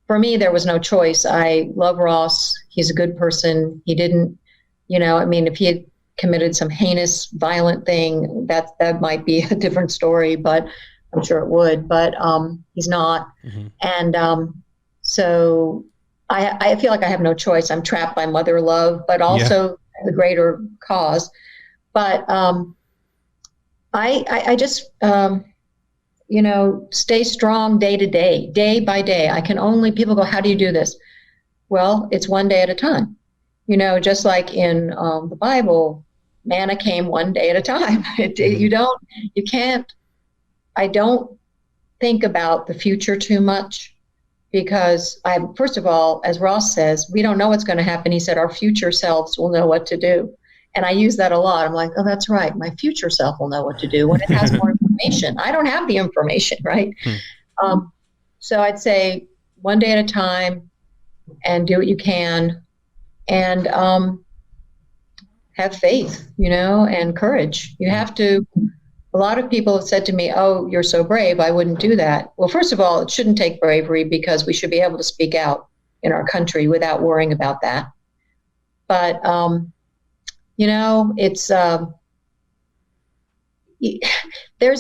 [SPEAKER 3] for me, there was no choice. I love Ross. He's a good person. He didn't, if he had committed some heinous, violent thing, that might be a different story, but I'm sure it would, but he's not. Mm-hmm. And so I feel like I have no choice. I'm trapped by mother love, but also the greater cause. But I just, stay strong day to day, day by day. People go, how do you do this? Well, it's one day at a time. Just like in the Bible, manna came one day at a time. I don't think about the future too much, because first of all, as Ross says, we don't know what's going to happen. He said, our future selves will know what to do. And I use that a lot. I'm like, oh, that's right. My future self will know what to do when it has more information. I don't have the information, right? So I'd say one day at a time, and do what you can, and have faith, and courage. You have to. A lot of people have said to me, oh, you're so brave, I wouldn't do that. Well, first of all, it shouldn't take bravery, because we should be able to speak out in our country without worrying about that. But, it's,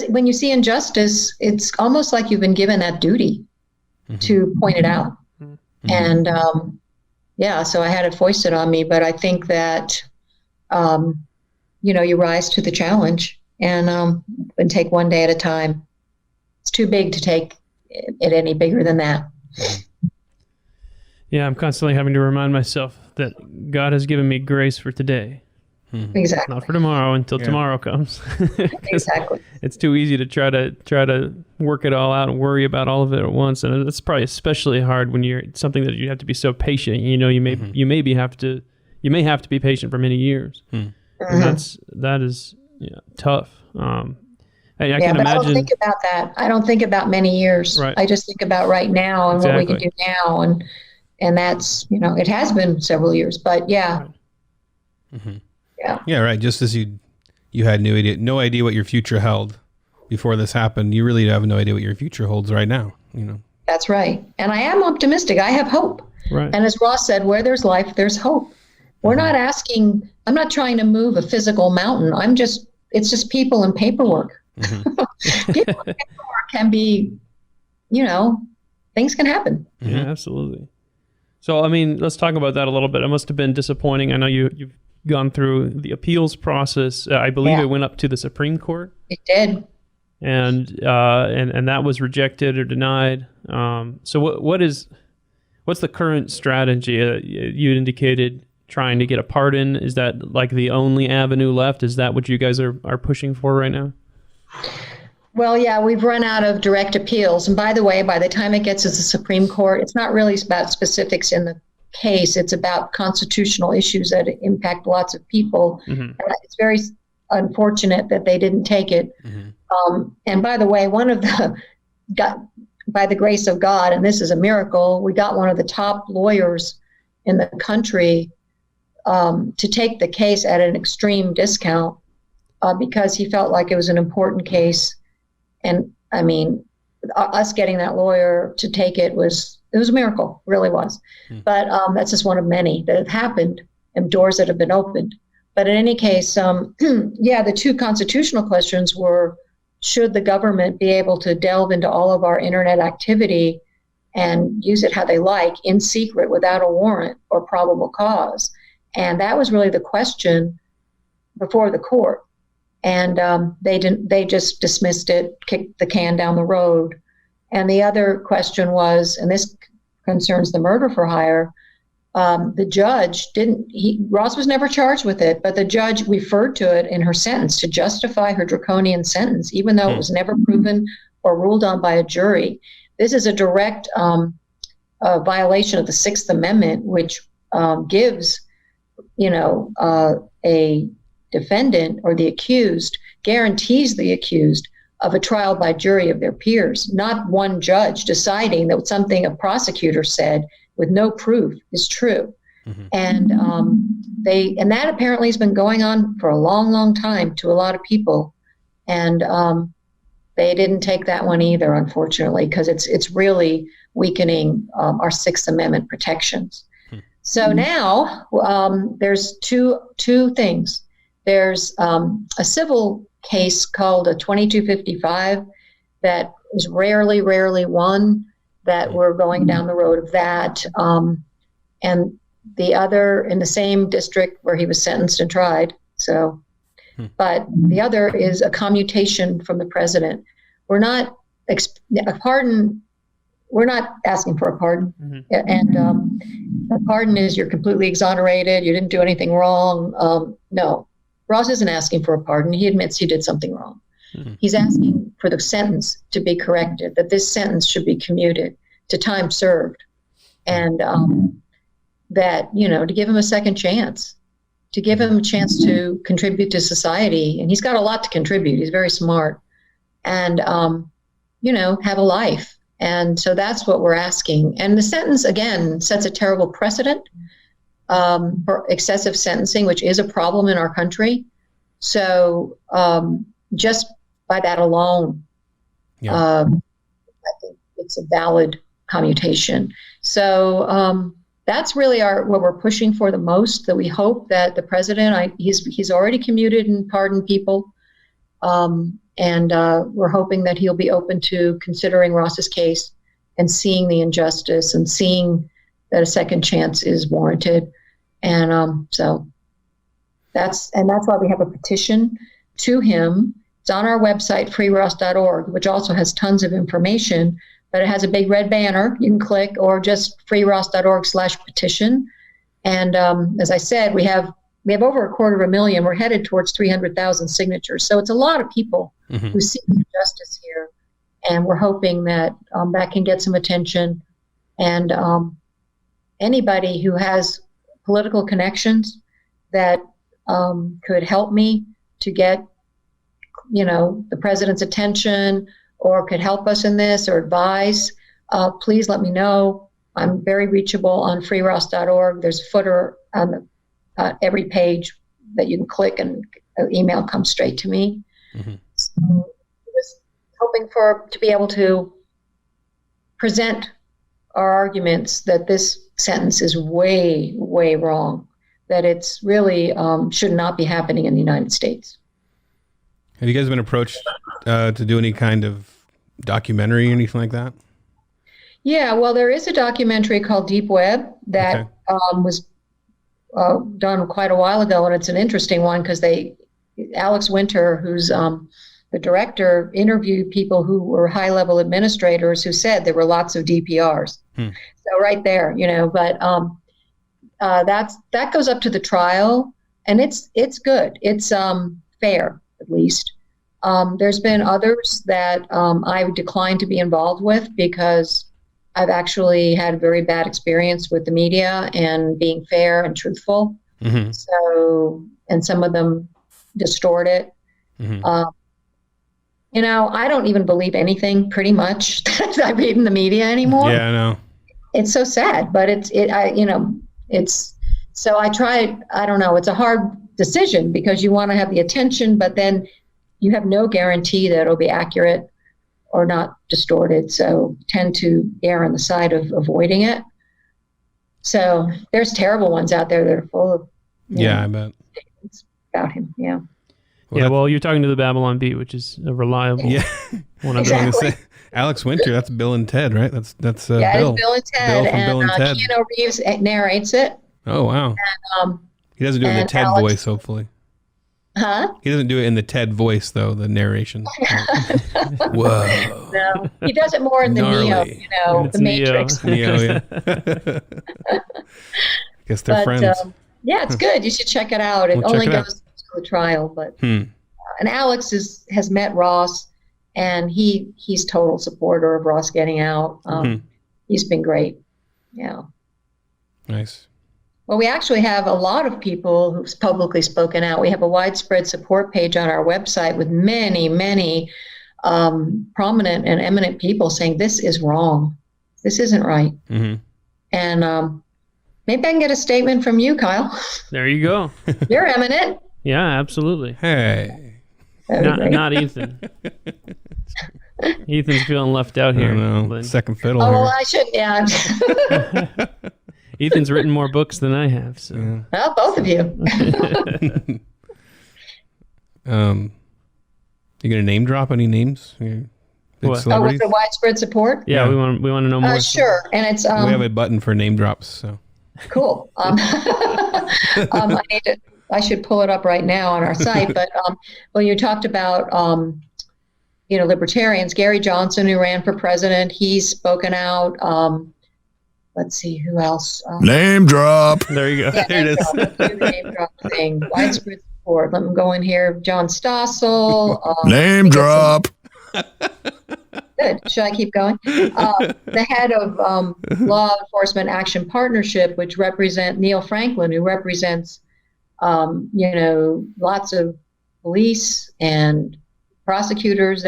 [SPEAKER 3] when you see injustice, it's almost like you've been given that duty to point it out. Mm-hmm. And, so I had it foisted on me, but I think that, you rise to the challenge. And take one day at a time. It's too big to take it any bigger than that.
[SPEAKER 1] Yeah, I'm constantly having to remind myself that God has given me grace for today.
[SPEAKER 3] Exactly.
[SPEAKER 1] Not for tomorrow, until tomorrow comes.
[SPEAKER 3] Exactly.
[SPEAKER 1] It's too easy to try to work it all out and worry about all of it at once, and it's probably especially hard when you're something that you have to be so patient. You may have to be patient for many years, and that is. Yeah, tough. I can imagine. I don't
[SPEAKER 3] think about that. I don't think about many years. Right. I just think about right now and what we can do now, and that's it has been several years, but yeah. Right.
[SPEAKER 2] Mm-hmm. Yeah, right. Just as you had no idea what your future held before this happened, you really have no idea what your future holds right now.
[SPEAKER 3] That's right, and I am optimistic. I have hope. Right. And as Ross said, where there's life, there's hope. We're not asking. I'm not trying to move a physical mountain. It's just people and paperwork. Mm-hmm. People and paperwork can be, things can happen.
[SPEAKER 1] Yeah, absolutely. So, let's talk about that a little bit. It must have been disappointing. I know you've gone through the appeals process. I believe it went up to the Supreme Court.
[SPEAKER 3] It did.
[SPEAKER 1] And that was rejected or denied. So what's the current strategy? You indicated trying to get a pardon. Is that like the only avenue left? Is that what you guys are pushing for right now?
[SPEAKER 3] Well, yeah, we've run out of direct appeals. And by the way, by the time it gets to the Supreme Court, it's not really about specifics in the case. It's about constitutional issues that impact lots of people. And it's very unfortunate that they didn't take it. And by the way, by the grace of God, and this is a miracle, we got one of the top lawyers in the country to take the case at an extreme discount because he felt like it was an important case. And I mean, us getting that lawyer to take it was a miracle, really was. But that's just one of many that have happened and doors that have been opened. But in any case, the two constitutional questions were, should the government be able to delve into all of our internet activity and use it how they like in secret without a warrant or probable cause? And that was really the question before the court. And they just dismissed it, kicked the can down the road. And the other question was, and this concerns the murder for hire, the judge Ross was never charged with it, but the judge referred to it in her sentence to justify her draconian sentence, even though it was never proven or ruled on by a jury. This is a direct violation of the Sixth Amendment, which gives, a defendant or the accused, guarantees the accused of a trial by jury of their peers, not one judge deciding that something a prosecutor said with no proof is true. And that apparently has been going on for a long, long time to a lot of people. And they didn't take that one either, unfortunately, because it's really weakening our Sixth Amendment protections. So now there's two things. There's a civil case called a 2255 that is rarely won, that we're going down the road of that. And the other in the same district where he was sentenced and tried. So, but the other is a commutation from the president. We're not we're not asking for a pardon. And a pardon is you're completely exonerated, you didn't do anything wrong. No, Ross isn't asking for a pardon. He admits he did something wrong. He's asking for the sentence to be corrected, that this sentence should be commuted to time served. And that, to give him a second chance, to give him a chance to contribute to society. And he's got a lot to contribute. He's very smart. And, have a life. And so that's what we're asking. And the sentence, again, sets a terrible precedent for excessive sentencing, which is a problem in our country. So just by that alone, I think it's a valid commutation. So that's really what we're pushing for the most, that we hope that the president, he's already commuted and pardoned people. And we're hoping that he'll be open to considering Ross's case and seeing the injustice and seeing that a second chance is warranted. And so that's why we have a petition to him. It's on our website, freeross.org, which also has tons of information, but it has a big red banner you can click, or just freeross.org/petition. And as I said, we have over 250,000. We're headed towards 300,000 signatures. So it's a lot of people who see justice here. And we're hoping that that can get some attention. And anybody who has political connections that could help me to get, the president's attention, or could help us in this or advise, please let me know. I'm very reachable on freeross.org. There's a footer on every page that you can click, and an email comes straight to me. So just hoping to be able to present our arguments that this sentence is way, way wrong, that it's really should not be happening in the United States.
[SPEAKER 2] Have you guys been approached to do any kind of documentary or anything like that?
[SPEAKER 3] Yeah, well, there is a documentary called Deep Web that was done quite a while ago, and it's an interesting one because Alex Winter, who's the director, interviewed people who were high-level administrators who said there were lots of DPRs. So right there, but that goes up to the trial, and it's good. It's fair, at least. There's been others that I would decline to be involved with because I've actually had a very bad experience with the media and being fair and truthful.
[SPEAKER 2] Mm-hmm.
[SPEAKER 3] So, and some of them distort it.
[SPEAKER 2] Mm-hmm.
[SPEAKER 3] I don't even believe anything pretty much that I read in the media anymore.
[SPEAKER 2] Yeah, I know.
[SPEAKER 3] It's so sad, but so I tried, I don't know, it's a hard decision because you want to have the attention, but then you have no guarantee that it'll be accurate or not distorted. So tend to err on the side of avoiding it. So there's terrible ones out there that are full of,
[SPEAKER 2] I bet.
[SPEAKER 3] Statements about him. Yeah.
[SPEAKER 1] Well, you're talking to the Babylon Bee, which is a reliable one.
[SPEAKER 3] Exactly.
[SPEAKER 2] Say, Alex Winter, that's Bill and Ted, right? That's Bill.
[SPEAKER 3] It's Bill and Ted.
[SPEAKER 2] Bill from Bill and Ted.
[SPEAKER 3] Keanu Reeves narrates it.
[SPEAKER 2] Oh, wow.
[SPEAKER 3] And,
[SPEAKER 2] he doesn't do it in the Ted voice, hopefully.
[SPEAKER 3] Huh?
[SPEAKER 2] He doesn't do it in the Ted voice, though, the narration. Whoa.
[SPEAKER 3] No, he does it more in the
[SPEAKER 2] Gnarly.
[SPEAKER 3] Neo, the Matrix.
[SPEAKER 2] Neo, yeah. Guess they're friends.
[SPEAKER 3] Yeah, it's good. You should check it out. It only goes to the trial, but and Alex has met Ross, and he's total supporter of Ross getting out. He's been great. Yeah.
[SPEAKER 2] Nice.
[SPEAKER 3] Well, we actually have a lot of people who've publicly spoken out. We have a widespread support page on our website with many, many prominent and eminent people saying this is wrong. This isn't right.
[SPEAKER 2] Mm-hmm.
[SPEAKER 3] And maybe I can get a statement from you, Kyle.
[SPEAKER 1] There you go.
[SPEAKER 3] You're eminent.
[SPEAKER 1] Yeah, absolutely.
[SPEAKER 2] Hey.
[SPEAKER 1] Not Ethan. Ethan's feeling left out here.
[SPEAKER 2] I don't know.
[SPEAKER 1] Lyn.
[SPEAKER 2] Second fiddle
[SPEAKER 3] Oh,
[SPEAKER 2] here.
[SPEAKER 3] well, I should. Yeah.
[SPEAKER 1] Ethan's written more books than I have. So.
[SPEAKER 2] Yeah.
[SPEAKER 3] Well, both of you.
[SPEAKER 2] You gonna name drop any names? Big
[SPEAKER 1] What?
[SPEAKER 2] celebrities?
[SPEAKER 3] With the widespread support?
[SPEAKER 1] Yeah,
[SPEAKER 2] Yeah.
[SPEAKER 1] we want to know more.
[SPEAKER 3] Sure. And it's
[SPEAKER 2] we have a button for name drops. So
[SPEAKER 3] cool. I should pull it up right now on our site. But you talked about libertarians. Gary Johnson, who ran for president, he's spoken out. Let's see who else.
[SPEAKER 4] Name drop.
[SPEAKER 1] There you go.
[SPEAKER 3] Yeah,
[SPEAKER 1] There it is.
[SPEAKER 3] let's do the name drop thing. Widespread support. Let me go in here. John Stossel.
[SPEAKER 4] Name drop.
[SPEAKER 3] Good. Should I keep going? The head of Law Enforcement Action Partnership, which represent Neil Franklin, who represents, lots of police and prosecutors.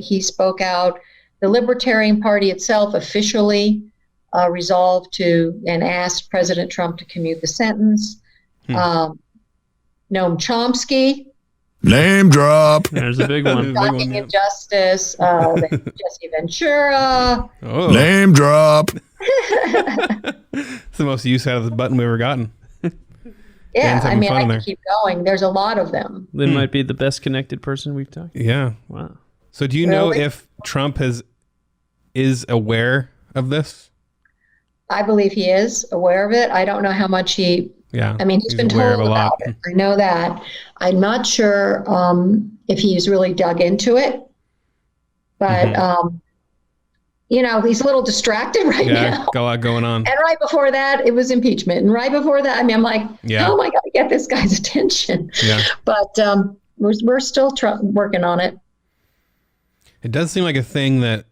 [SPEAKER 3] He spoke out. The Libertarian Party itself officially resolved to and asked President Trump to commute the sentence. Noam Chomsky.
[SPEAKER 4] Name drop.
[SPEAKER 1] There's a big one.
[SPEAKER 3] Shocking injustice. Jesse Ventura.
[SPEAKER 2] oh,
[SPEAKER 4] Name drop.
[SPEAKER 2] it's the most use out of the button we've ever gotten.
[SPEAKER 3] Yeah,
[SPEAKER 2] Dan's having fun
[SPEAKER 3] I
[SPEAKER 2] in
[SPEAKER 3] can
[SPEAKER 2] there.
[SPEAKER 3] keep going. There's a lot of them.
[SPEAKER 1] Lyn might be the best connected person we've talked to.
[SPEAKER 2] Yeah.
[SPEAKER 1] Wow.
[SPEAKER 2] So do you know
[SPEAKER 3] Really?
[SPEAKER 2] if Trump is aware of this?
[SPEAKER 3] I believe he is aware of it. I don't know how much he's
[SPEAKER 2] Yeah.
[SPEAKER 3] been
[SPEAKER 2] aware
[SPEAKER 3] told
[SPEAKER 2] of a lot.
[SPEAKER 3] about it. I know that. I'm not sure if he's really dug into it, but he's a little distracted right
[SPEAKER 2] Yeah,
[SPEAKER 3] now.
[SPEAKER 2] got a lot going on.
[SPEAKER 3] And right before that, it was impeachment. And right before that, I'm like,
[SPEAKER 2] Yeah.
[SPEAKER 3] how am I going to get this guy's attention?
[SPEAKER 2] Yeah.
[SPEAKER 3] But we're still working on it.
[SPEAKER 2] It does seem like a thing that,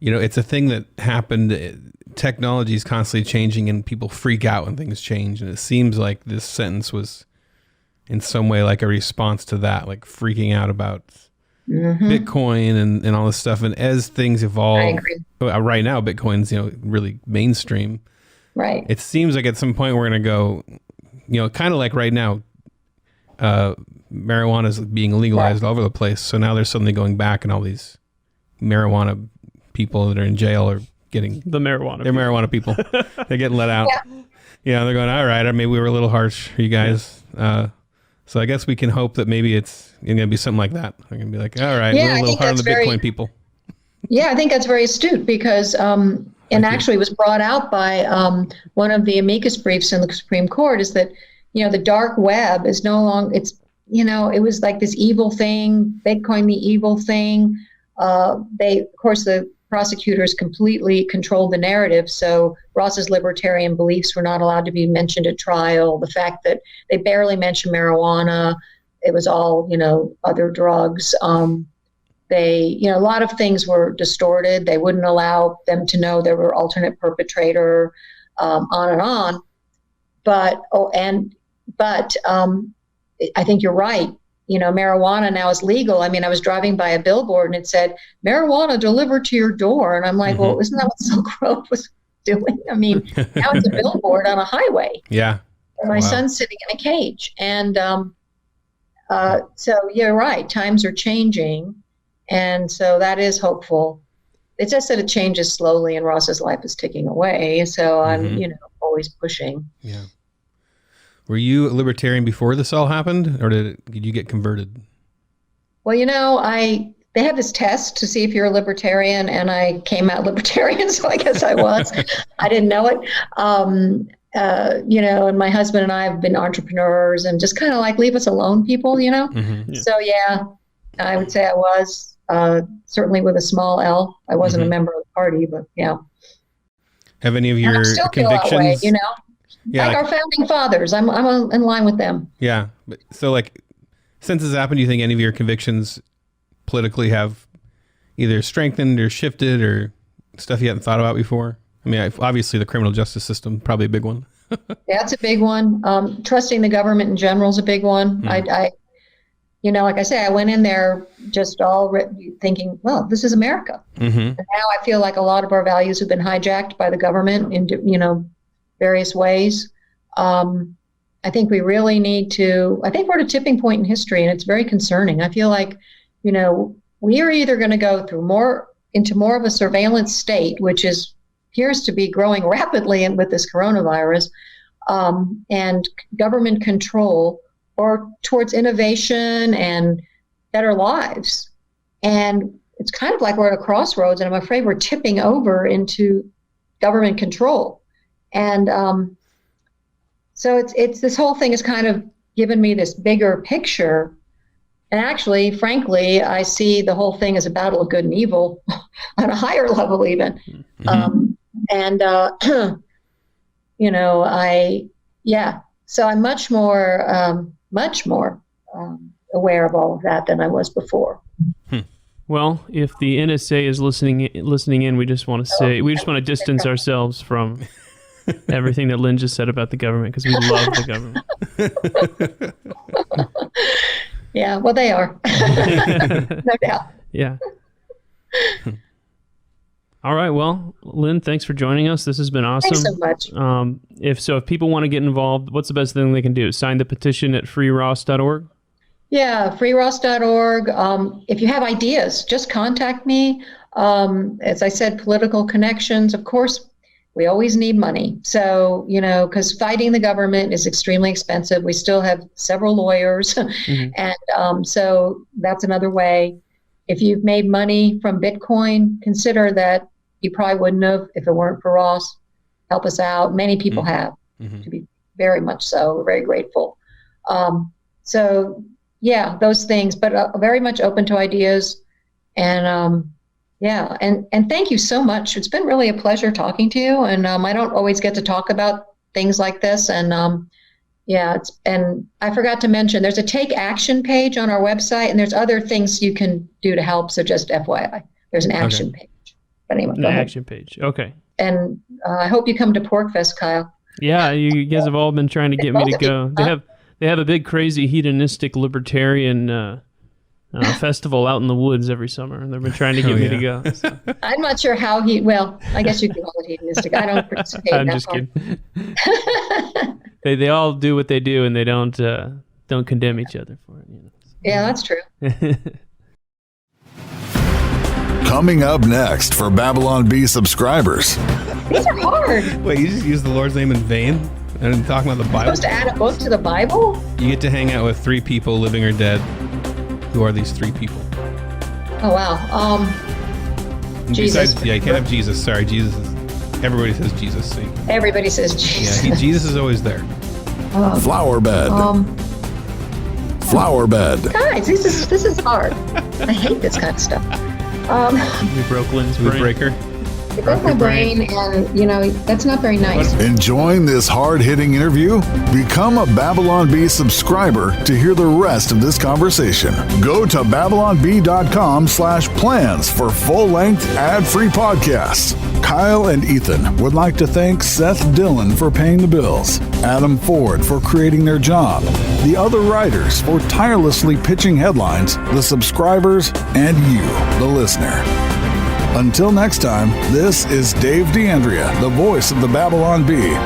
[SPEAKER 2] it's a thing that happened. Technology is constantly changing and people freak out when things change. And it seems like this sentence was in some way like a response to that, like freaking out about Bitcoin and all this stuff. And as things evolve,
[SPEAKER 3] I agree.
[SPEAKER 2] right now, Bitcoin's, really mainstream.
[SPEAKER 3] Right.
[SPEAKER 2] It seems like at some point we're going to go, kind of like right now, marijuana is being legalized all over the place. So now they're suddenly going back and all these marijuana people that are in jail are getting
[SPEAKER 1] The marijuana.
[SPEAKER 2] they're marijuana people. They're getting let out. Yeah. They're going, all right, maybe we were a little harsh for you guys. So I guess we can hope that maybe it's going to be something like that. They're going to be like, all right,
[SPEAKER 3] Yeah,
[SPEAKER 2] we're a
[SPEAKER 3] I
[SPEAKER 2] little
[SPEAKER 3] think
[SPEAKER 2] hard on the
[SPEAKER 3] that's
[SPEAKER 2] Bitcoin
[SPEAKER 3] very-
[SPEAKER 2] people.
[SPEAKER 3] Yeah, I think that's very astute because, actually it was brought out by one of the amicus briefs in the Supreme Court is that, the dark web is no longer, it was like this evil thing, Bitcoin, the evil thing. Of course, the prosecutors completely controlled the narrative. So Ross's libertarian beliefs were not allowed to be mentioned at trial. The fact that they barely mentioned marijuana, it was all, other drugs. They, a lot of things were distorted. They wouldn't allow them to know there were alternate perpetrator, on and on. But I think you're right. Marijuana now is legal. I mean, I was driving by a billboard and it said, marijuana delivered to your door. And I'm like, well, isn't that what Silk Road was doing? I mean, now it's a billboard on a highway.
[SPEAKER 2] Yeah.
[SPEAKER 3] And my son's sitting in a cage. And so you're right. Times are changing. And so that is hopeful. It's just that it changes slowly and Ross's life is ticking away. So I'm, always pushing.
[SPEAKER 2] Yeah. Were you a libertarian before this all happened, or did you get converted? Well,
[SPEAKER 3] they have this test to see if you're a libertarian, and I came out libertarian, so I guess I was. I didn't know it. And my husband and I have been entrepreneurs and just kind of like leave us alone people,
[SPEAKER 2] Mm-hmm. Yeah.
[SPEAKER 3] So, yeah, I would say I was, certainly with a small L. I wasn't a member of the party, but yeah.
[SPEAKER 2] Have any of your convictions?
[SPEAKER 3] That way,
[SPEAKER 2] Yeah,
[SPEAKER 3] like our founding fathers. I'm in line with them.
[SPEAKER 2] Yeah. So since this happened, do you think any of your convictions politically have either strengthened or shifted or stuff you hadn't thought about before? I mean, obviously the criminal justice system, probably a big one.
[SPEAKER 3] Yeah, it's a big one. Trusting the government in general is a big one. I like I say, I went in there just thinking, well, this is America. Mm-hmm. And now I feel like a lot of our values have been hijacked by the government in, various ways. I think we really need to, I think we're at a tipping point in history, and it's very concerning. I feel like, we are either going to go into more of a surveillance state, which appears to be growing rapidly with this coronavirus, and government control, or towards innovation and better lives. And it's kind of like we're at a crossroads, and I'm afraid we're tipping over into government control. And so it's this whole thing has kind of given me this bigger picture. And actually, frankly, I see the whole thing as a battle of good and evil on a higher level even. Mm-hmm. So I'm much more aware of all of that than I was before.
[SPEAKER 1] Well, if the NSA is listening in, we just want to distance ourselves from everything that Lyn just said about the government, because we love the government.
[SPEAKER 3] Yeah, well, they are. No doubt.
[SPEAKER 1] Yeah. All right. Well, Lyn, thanks for joining us. This has been awesome.
[SPEAKER 3] Thanks so much.
[SPEAKER 1] If people want to get involved, what's the best thing they can do? Sign the petition at freeross.org?
[SPEAKER 3] Yeah, freeross.org. If you have ideas, just contact me. As I said, political connections. Of course, we always need money. So, because fighting the government is extremely expensive. We still have several lawyers. Mm-hmm. And so that's another way. If you've made money from Bitcoin, consider that you probably wouldn't have if it weren't for Ross. Help us out. Many people have, to be very much so. We're very grateful. So, yeah, those things, but very much open to ideas. And and thank you so much. It's been really a pleasure talking to you. And I don't always get to talk about things like this. And and I forgot to mention, there's a take action page on our website, and there's other things you can do to help. So just FYI, there's an action page. But anyway,
[SPEAKER 1] an action page. Okay.
[SPEAKER 3] And I hope you come to Porkfest, Kyle.
[SPEAKER 1] Yeah, you guys have all been trying to get me to go. They have a big, crazy, hedonistic libertarian festival out in the woods every summer, and they've been trying to get me to go. So.
[SPEAKER 3] I'm not sure how I guess you can call it hedonistic. I don't participate in that. I'm just kidding.
[SPEAKER 1] They all do what they do, and they don't condemn each other for it.
[SPEAKER 3] Yeah, that's true.
[SPEAKER 4] Coming up next for Babylon Bee subscribers.
[SPEAKER 3] These are hard.
[SPEAKER 2] Wait, you just used the Lord's name in vain? And talking about the Bible?
[SPEAKER 3] You're supposed to add a book to the Bible?
[SPEAKER 2] You get to hang out with 3 people, living or dead. Who are these 3 people?
[SPEAKER 3] Oh, wow. Jesus.
[SPEAKER 2] Besides, you can't have Jesus. Sorry, Jesus everybody says Jesus. So
[SPEAKER 3] everybody says Jesus.
[SPEAKER 2] Yeah, Jesus is always there.
[SPEAKER 4] Flower bed. Flower bed.
[SPEAKER 3] Guys, this is hard. I hate this kind of stuff.
[SPEAKER 1] We broke Lyn's brain.
[SPEAKER 2] Breaker.
[SPEAKER 3] It broke my brain, and, you know, that's not very nice.
[SPEAKER 4] Enjoying this hard-hitting interview? Become a Babylon Bee subscriber to hear the rest of this conversation. Go to babylonbee.com/plans for full-length, ad-free podcasts. Kyle and Ethan would like to thank Seth Dillon for paying the bills, Adam Ford for creating their job, the other writers for tirelessly pitching headlines, the subscribers, and you, the listener. Until next time, this is Dave D'Andrea, the voice of the Babylon Bee.